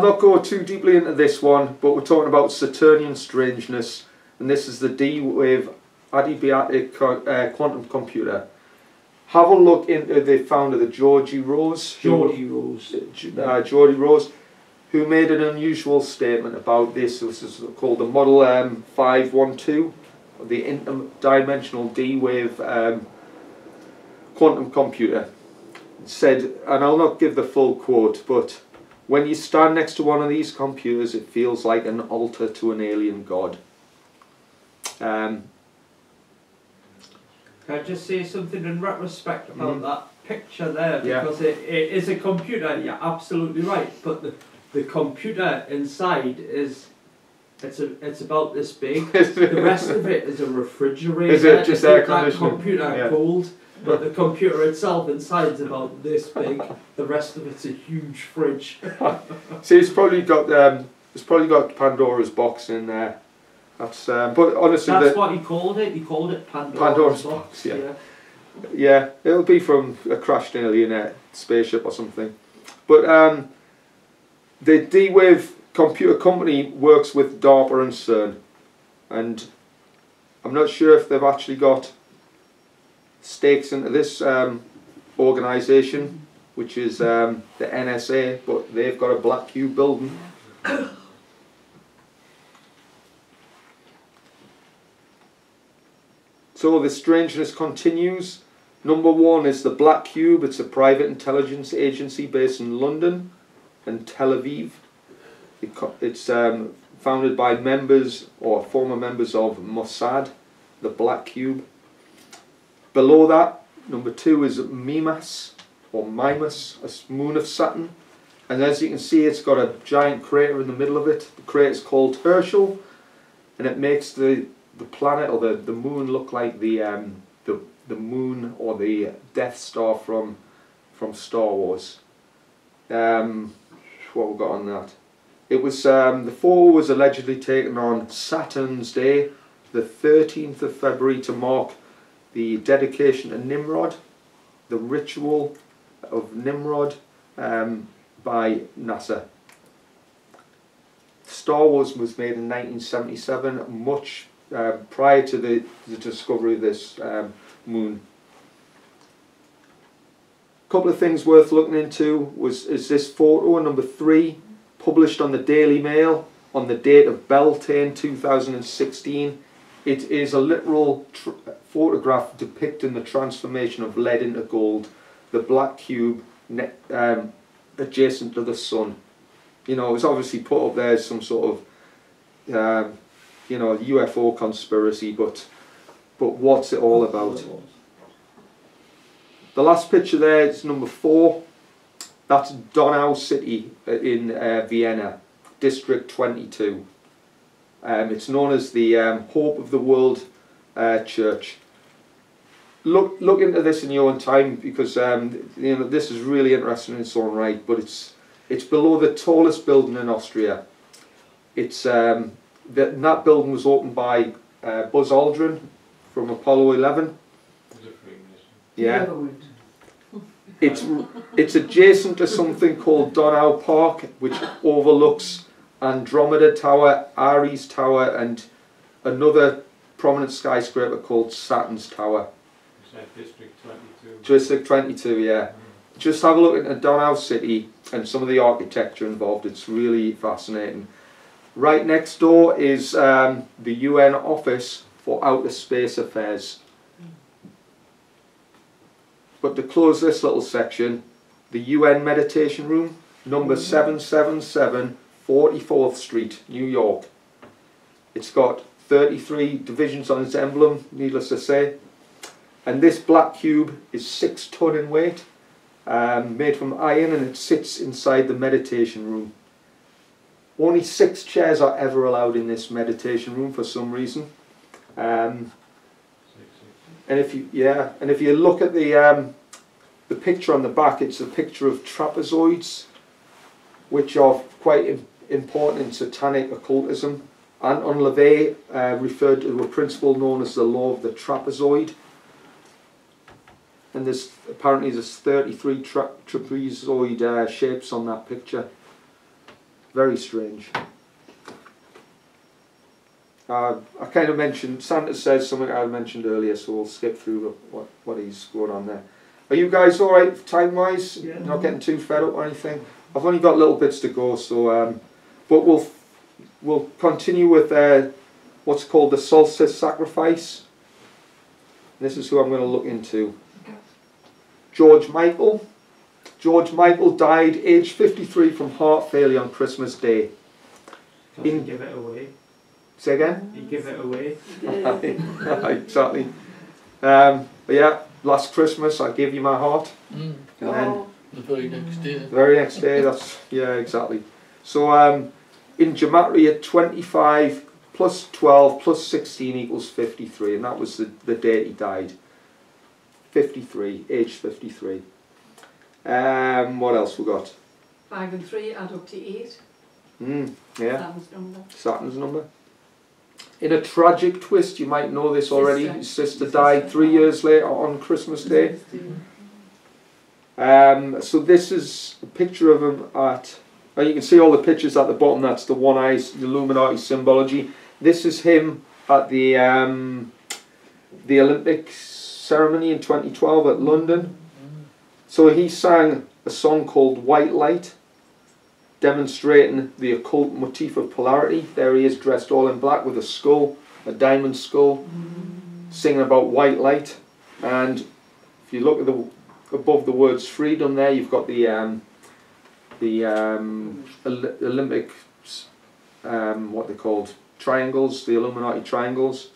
not go too deeply into this one, but we're talking about Saturnian strangeness, and this is the D-wave adiabatic quantum computer. Have a look into the founder, the Geordie Rose, Geordie Rose. Geordie Rose, who made an unusual statement about this. This is called the Model 512, the interdimensional D-wave quantum computer. said, and I'll not give the full quote, but when you stand next to one of these computers, it feels like an altar to an alien god. Can I just say something in retrospect about that picture there? Because it is a computer, you're absolutely right, but the computer inside is, it's about this big. The rest of it is a refrigerator. Is it just air conditioning? Computer cooled, but the computer itself inside is about this big. The rest of it's a huge fridge. See, it's probably got Pandora's box in there. That's but honestly, that's what he called it. He called it Pandora's box. Yeah, it'll be from a crashed alien spaceship or something. But the D-Wave computer company works with DARPA and CERN, and I'm not sure if they've actually got stakes into this organisation, which is the NSA, but they've got a black cube building. So the strangeness continues. Number one is the Black Cube. It's a private intelligence agency based in London and Tel Aviv. It's founded by members or former members of Mossad, the Black Cube. Below that, number two is Mimas, or Mimas, a moon of Saturn. And as you can see, it's got a giant crater in the middle of it. The crater is called Herschel, and it makes the planet or the moon look like the moon or the Death Star from Star Wars. What we got on that? It was the photo was allegedly taken on Saturn's Day, the 13th of February, to mark the dedication to Nimrod, the Ritual of Nimrod, by NASA. Star Wars was made in 1977, much prior to the discovery of this moon. A couple of things worth looking into is this photo, number 3, published on the Daily Mail on the date of Beltane 2016. It is a literal photograph depicting the transformation of lead into gold, the black cube adjacent to the sun. You know, it's obviously put up there as some sort of you know, UFO conspiracy, but what's it all about? The last picture there is number 4. That's Donau City in Vienna, District 22. It's known as the Hope of the World Church. Look into this in your own time, because you know, this is really interesting in its own right. But it's below the tallest building in Austria. It's that building was opened by Buzz Aldrin from Apollo 11. Yeah. It's adjacent to something called Donau Park, which overlooks Andromeda Tower, Ares Tower, and another prominent skyscraper called Saturn's Tower. Is that District 22? District 22, yeah. Just have a look at Donau City and some of the architecture involved. It's really fascinating. Right next door is the UN Office for Outer Space Affairs. But to close this little section, the UN Meditation Room, number 777, 44th Street, New York. It's got 33 divisions on its emblem, needless to say. And this black cube is 6 ton in weight, made from iron, and it sits inside the meditation room. Only 6 chairs are ever allowed in this meditation room for some reason. And if you look at the picture on the back, it's a picture of trapezoids, which are quite important in satanic occultism. Anton LaVey referred to a principle known as the law of the trapezoid. And apparently there's 33 trapezoid shapes on that picture. Very strange. I kind of mentioned, Santa says something I mentioned earlier, so we'll skip through what he's going on there. Are you guys alright time-wise? Yeah. Not getting too fed up or anything? I've only got little bits to go, so but we'll continue with what's called the Solstice sacrifice. This is who I'm going to look into. George Michael, George Michael died aged 53 from heart failure on Christmas Day. Doesn't give it away. Say again? You give it away. Exactly. But yeah, last Christmas I gave you my heart. Mm. And then The very next day. the very next day, that's, yeah, exactly. So in gematria, 25 plus 12 plus 16 equals 53, and that was the date he died. 53, age 53. What else we got? 5 and 3 add up to 8. Yeah, Saturn's number. Saturn's number. In a tragic twist, you might know this already, his sister died 3 years later on Christmas Day. So this is a picture of him at, well, you can see all the pictures at the bottom, that's the one eye, the Illuminati symbology. This is him at the Olympics ceremony in 2012 at London. So he sang a song called White Light, demonstrating the occult motif of polarity. There he is dressed all in black with a skull, a diamond skull, singing about white light. And if you look at above the words freedom there, you've got the Olympic, what they're called, triangles, the Illuminati triangles.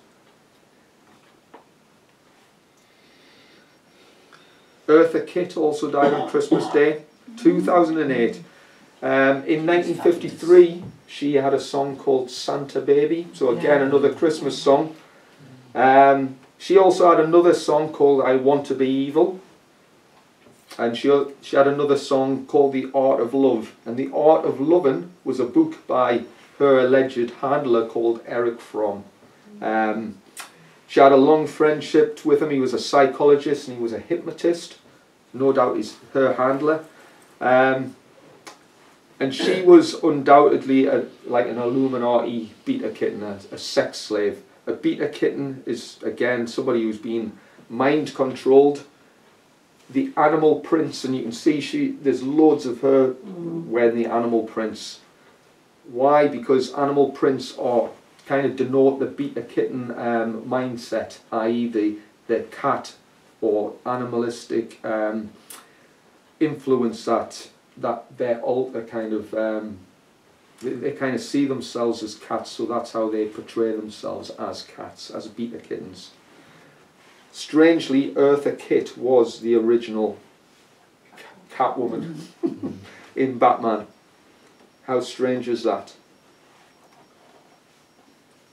Eartha Kitt also died on Christmas Day, 2008. In 1953, she had a song called Santa Baby, so again another Christmas song. She also had another song called I Want to Be Evil, and she had another song called The Art of Love. And The Art of Loving was a book by her alleged handler called Eric Fromm. She had a long friendship with him. He was a psychologist and he was a hypnotist. No doubt he's her handler. And she was undoubtedly like an Illuminati beta kitten, a sex slave. A beta kitten is, again, somebody who's been mind controlled. The animal prints, and you can see there's loads of her wearing the animal prints. Why? Because animal prints are kind of denote the beta kitten mindset, i.e. the cat or animalistic influence that their alter kind of they kind of see themselves as cats, so that's how they portray themselves as cats, as beta kittens. Strangely, Eartha Kitt was the original Catwoman in Batman. How strange is that?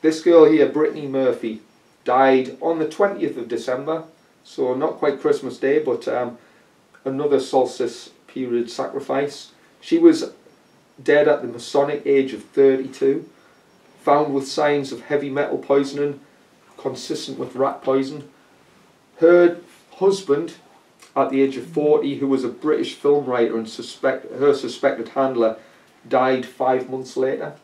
This girl here, Britney Murphy, died on the 20th of December, so not quite Christmas Day, but another solstice period sacrifice. She was dead at the Masonic age of 32, found with signs of heavy metal poisoning, consistent with rat poison. Her husband, at the age of 40, who was a British film writer and her suspected handler, died 5 months later,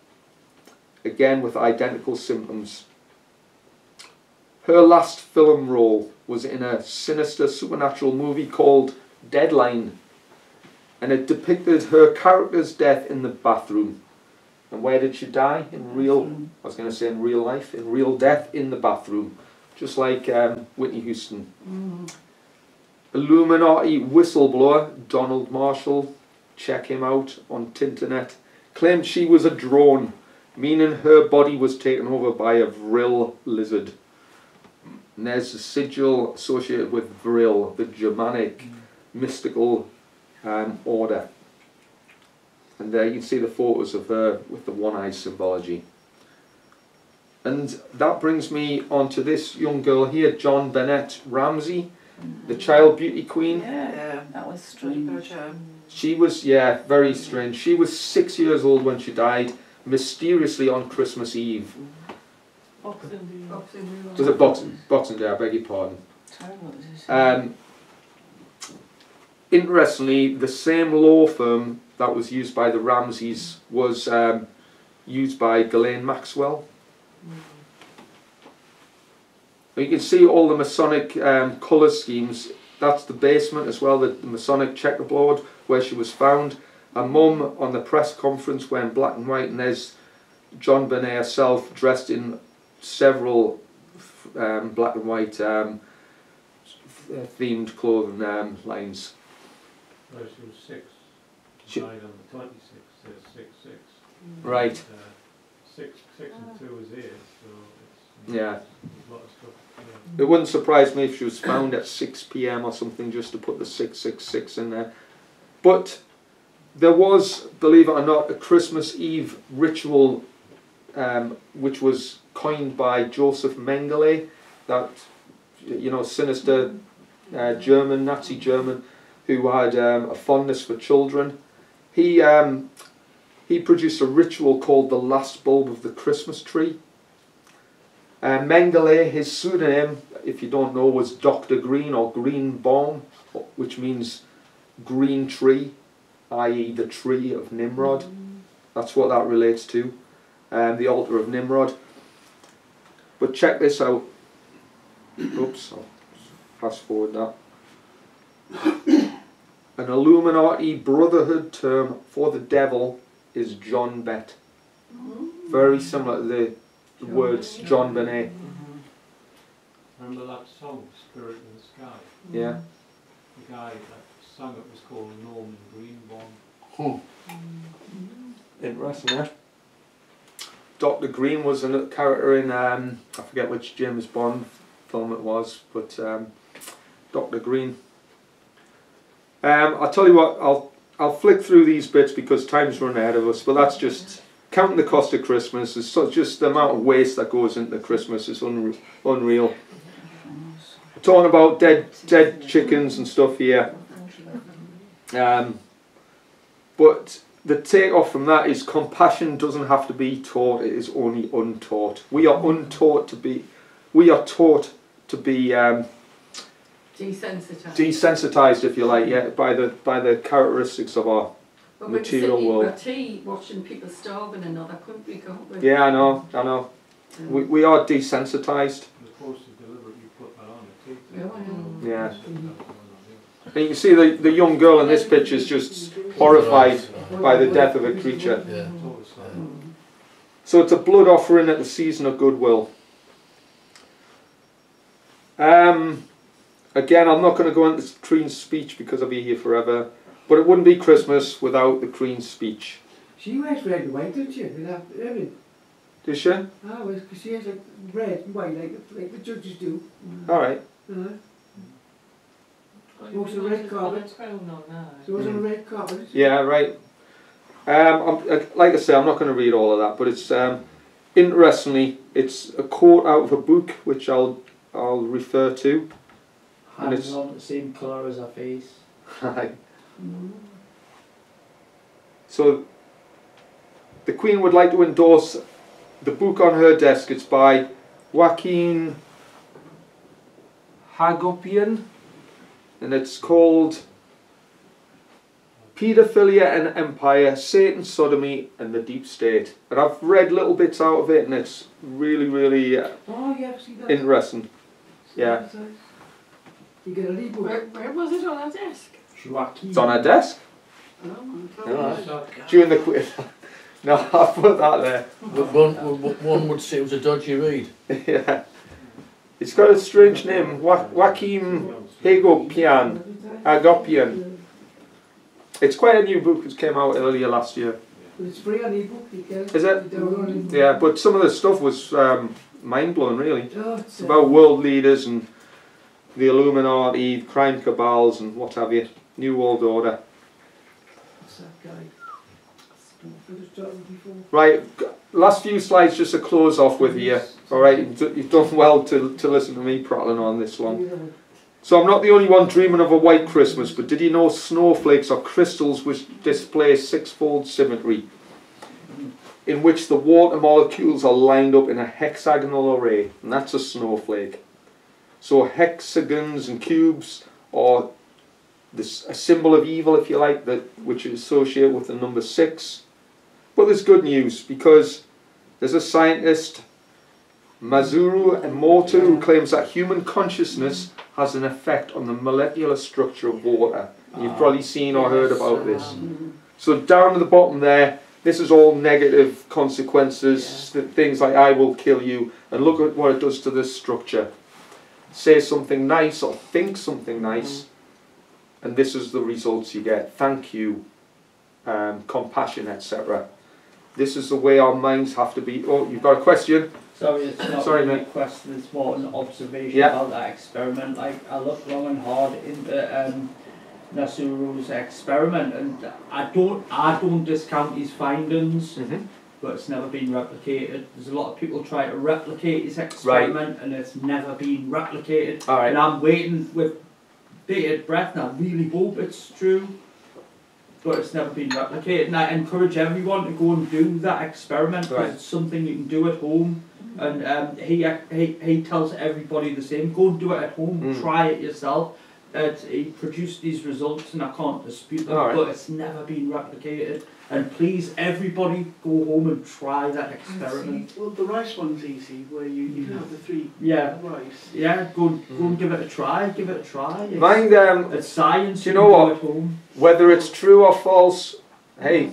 again with identical symptoms. Her last film role was in a sinister supernatural movie called Deadline, and it depicted her character's death in the bathroom. And where did she die? In real life, in real death in the bathroom, just like Whitney Houston. Illuminati whistleblower Donald Marshall, check him out on Tinternet, claimed she was a drone, meaning her body was taken over by a vril lizard. And there's a sigil associated with vril, the Germanic mystical order. And there you can see the photos of her with the one-eye symbology. And that brings me on to this young girl here, John Bennett Ramsey, the child beauty queen. Yeah, that was strange. She was, yeah, very strange. She was 6 years old when she died, mysteriously on Christmas Eve. Was it Boxing Day? I beg your pardon. Interestingly, the same law firm that was used by the Ramseys was used by Ghislaine Maxwell. You can see all the Masonic colour schemes. That's the basement as well, the Masonic checkerboard where she was found. Her mum on the press conference wearing black and white, and there's John Bonet herself dressed in several black and white themed clothing lines. Well, she was 6. She- She died on the 26th, so 6-6. Right. 6 and 2 is 8, so it's... Yeah. There's a lot of stuff. Yeah. It wouldn't surprise me if she was found at 6 p.m. or something, just to put the 666 in there. But there was, believe it or not, a Christmas Eve ritual which was coined by Joseph Mengele, that, you know, sinister German, Nazi German, who had a fondness for children. He produced a ritual called the Last Bulb of the Christmas Tree. Mengele, his pseudonym, if you don't know, was Dr. Green or Green Baum, which means green tree, i.e. the tree of Nimrod. That's what that relates to, the altar of Nimrod. But check this out. Oops, I'll fast forward that. An Illuminati Brotherhood term for the devil is John Bet. Very similar to the words John Bennett. Remember that song, Spirit in the Sky? Yeah. The guy that sang it was called Norman Greenbaum. Interesting, yeah. Dr. Green was a character in, I forget which James Bond film it was, but Dr. Green. I'll tell you what, I'll flick through these bits because time's run ahead of us, but that's just counting the cost of Christmas. It's just the amount of waste that goes into Christmas is unreal. We're talking about dead chickens and stuff here. But the take-off from that is compassion doesn't have to be taught, it is only untaught. We are taught to be desensitized, if you like, yeah, by the characteristics of our material world. We're tea watching people starve in another country, can't we? Yeah, I know. We are desensitized. The posted deliberately put that on it. Yeah. And you can see the young girl in this picture is just horrified by the death of a creature. Yeah. So it's a blood offering at the season of goodwill. Again, I'm not going to go into the Queen's speech because I'll be here forever, but it wouldn't be Christmas without the Queen's speech. She wears red and white, doesn't she? Does she? Ah, well, because she has like red and white, like the judges do. Alright. She walks on a red carpet. She walks on a red carpet. Yeah, right. Like I say, I'm not going to read all of that, but it's interestingly, it's a quote out of a book which I'll refer to. And Hands on the same colour as her face. Right. So the Queen would like to endorse the book on her desk. It's by Joaquin Hagopian, and it's called Paedophilia and Empire, Satan, Sodomy and the Deep State. And I've read little bits out of it and it's really, really interesting. Yeah. You get a lead book. Where was it on our desk? It's on her desk. During the quiz. No, I'll put that there. One would say it was a dodgy read. Yeah. It's got a strange name, Joaquin Hagopian. It's quite a new book, it came out earlier last year. But it's free on ebook, you get it. Is it? Yeah, but some of the stuff was mind-blowing really. Oh, it's about world leaders and the Illuminati, crime cabals and what have you. New World Order. What's that guy? Right, last few slides just to close off with here. Alright, you've done well to listen to me prattling on this long. So I'm not the only one dreaming of a white Christmas, but did you know snowflakes are crystals which display six-fold symmetry, in which the water molecules are lined up in a hexagonal array, and that's a snowflake. So hexagons and cubes are a symbol of evil, if you like, which is associated with the number 6. But there's good news, because there's a scientist, Masaru Emoto, who claims that human consciousness has an effect on the molecular structure of water. And you've probably seen or heard about this. So down at the bottom there, this is all negative consequences, things like I will kill you, and look at what it does to this structure. Say something nice or think something nice, and this is the results you get. Thank you, compassion, etc. This is the way our minds have to be. Oh, you've got a question? Sorry, it's not Sorry, really a mate. question, it's more an observation Yeah. about that experiment. I looked long and hard into Nasuru's experiment, and I don't discount his findings, but it's never been replicated. There's a lot of people try to replicate his experiment, and it's never been replicated. All right. And I'm waiting with bated breath, and I really hope it's true, but it's never been replicated. And I encourage everyone to go and do that experiment, because Right. it's something you can do at home. And he tells everybody the same. Go and do it at home. Try it yourself. He produced these results, and I can't dispute them. All right. But it's never been replicated. And please, everybody, go home and try that experiment. Well, the rice one's easy, where you have the three Yeah, rice. yeah. Go and give it a try. Give it a try. It's, Mind, it's science. do you know can what? do at home. Whether it's true or false, hey,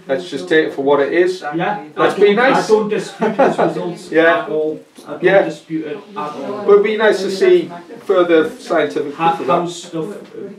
let's just take it for what it is. Yeah, Let's I be don't- nice. I don't dispute his results Yeah. at all. I don't Yeah. dispute it at all. But it'd be nice to see further scientific proof of How that. stuff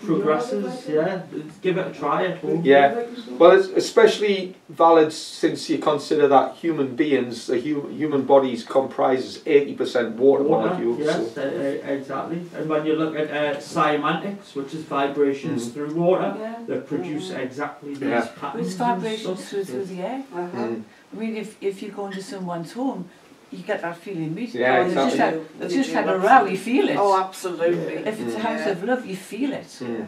progresses, yeah. Give it a try at home. Yeah. Well, it's especially valid since you consider that human beings, the human bodies comprises 80% water molecules. Yes, So. exactly. And when you look at cymatics, which is vibrations through water, Yeah. they produce exactly these Yeah. patterns. It's and vibrations stuff. through the air. Mm. I mean, if you go into someone's home, you get that feeling immediately. Yeah, Oh, they've just exactly. had, they've just had a row, you feel it. Oh, absolutely. If it's a house of love, you feel it. Mm.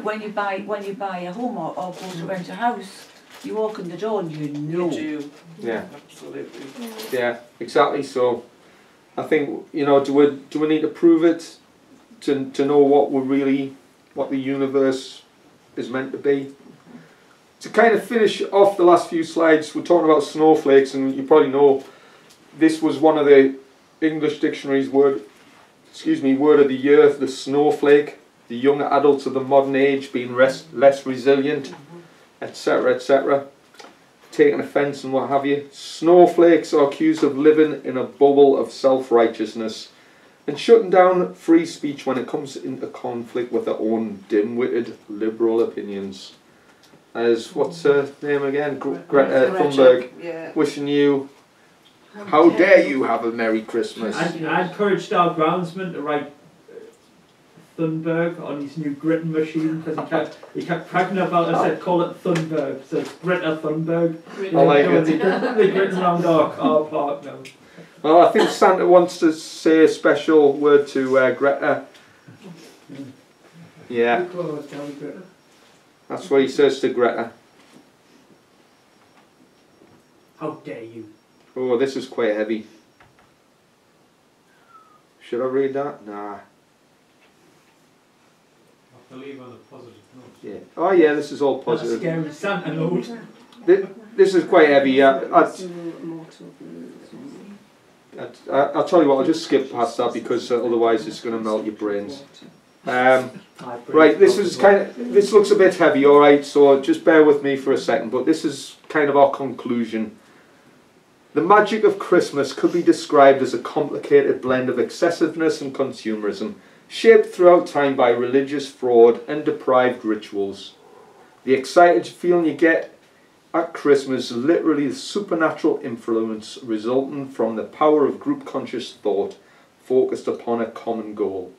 When you buy a home or go to rent a house, you walk in the door and you know. You do. Yeah. Absolutely. Yeah, exactly. So, I think, you know, do we need to prove it to know what the universe is meant to be? To kind of finish off the last few slides, we're talking about snowflakes, and you probably know this was one of the English dictionary's word of the year, the snowflake, the young adults of the modern age being less resilient, etc., etc., taking offence and what have you. Snowflakes are accused of living in a bubble of self-righteousness and shutting down free speech when it comes into conflict with their own dim-witted liberal opinions. As, what's her name again? Greta Thunberg, Yeah. wishing you, how dare you have a Merry Christmas. I encouraged our groundsman to write Thunberg on his new gritting machine, because he kept cracking about it. I said, call it Thunberg. So it's Greta Thunberg. I like it. They're gritting around our car park now. Well, I think Santa wants to say a special word to Greta. Yeah, that's what he says to Greta. How dare you? Oh, this is quite heavy. Should I read that? Nah. I believe on a positive note. Yeah. Oh yeah, this is all That's a positive. scary Santa note. This is quite heavy. I'll tell you what, I'll just skip past that because otherwise it's going to melt your brains. Right, this looks a bit heavy, alright, so just bear with me for a second, but this is kind of our conclusion. The magic of Christmas could be described as a complicated blend of excessiveness and consumerism, shaped throughout time by religious fraud and deprived rituals. The excited feeling you get at Christmas is literally the supernatural influence resulting from the power of group conscious thought focused upon a common goal.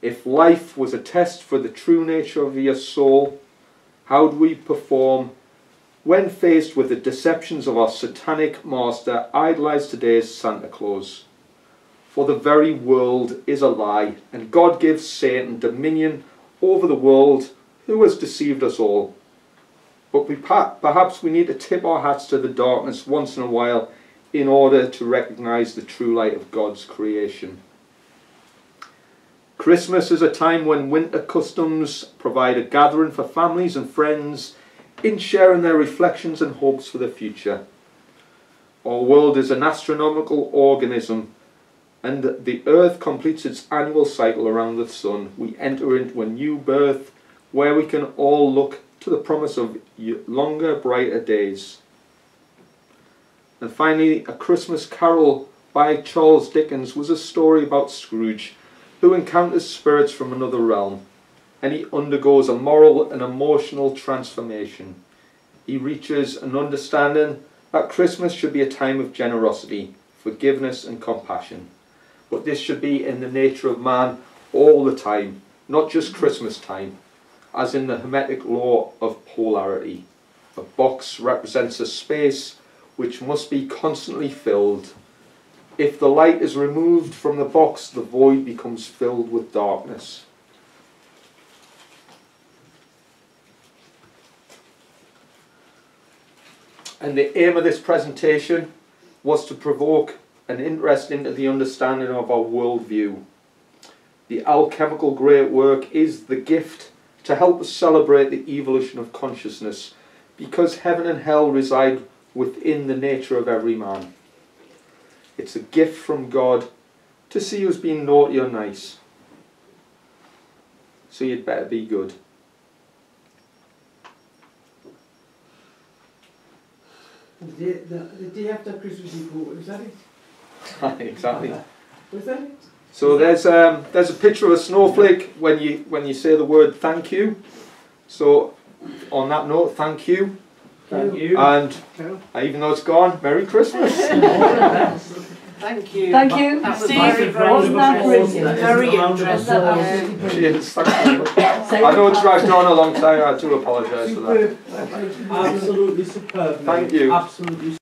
If life was a test for the true nature of your soul, how do we perform when faced with the deceptions of our satanic master, idolized today's Santa Claus? For the very world is a lie, and God gives Satan dominion over the world who has deceived us all. But perhaps we need to tip our hats to the darkness once in a while in order to recognize the true light of God's creation. Christmas is a time when winter customs provide a gathering for families and friends in sharing their reflections and hopes for the future. Our world is an astronomical organism, and the earth completes its annual cycle around the sun. We enter into a new birth where we can all look to the promise of longer, brighter days. And finally, A Christmas Carol by Charles Dickens was a story about Scrooge, who encounters spirits from another realm. and he undergoes a moral and emotional transformation. He reaches an understanding that Christmas should be a time of generosity, forgiveness and compassion. But this should be in the nature of man all the time, not just Christmas time, as in the Hermetic law of polarity. A box represents a space which must be constantly filled. If the light is removed from the box, the void becomes filled with darkness. And the aim of this presentation was to provoke an interest into the understanding of our worldview. The alchemical great work is the gift to help us celebrate the evolution of consciousness, because heaven and hell reside within the nature of every man. It's a gift from God to see us being naughty or nice. So you'd better be good. The day after Christmas Eve, was that it? Exactly. Was that it? So there's a picture of a snowflake when you say the word thank you. So on that note, thank you. Thank you. And even though it's gone, Merry Christmas. Thank you. Thank you, That was Steve. very, very Wasn't that brilliant? Very interesting. Cheers. Thank you. I know it's dragged on a long time. I do apologise for that. Absolutely superb. Thank you. Absolutely.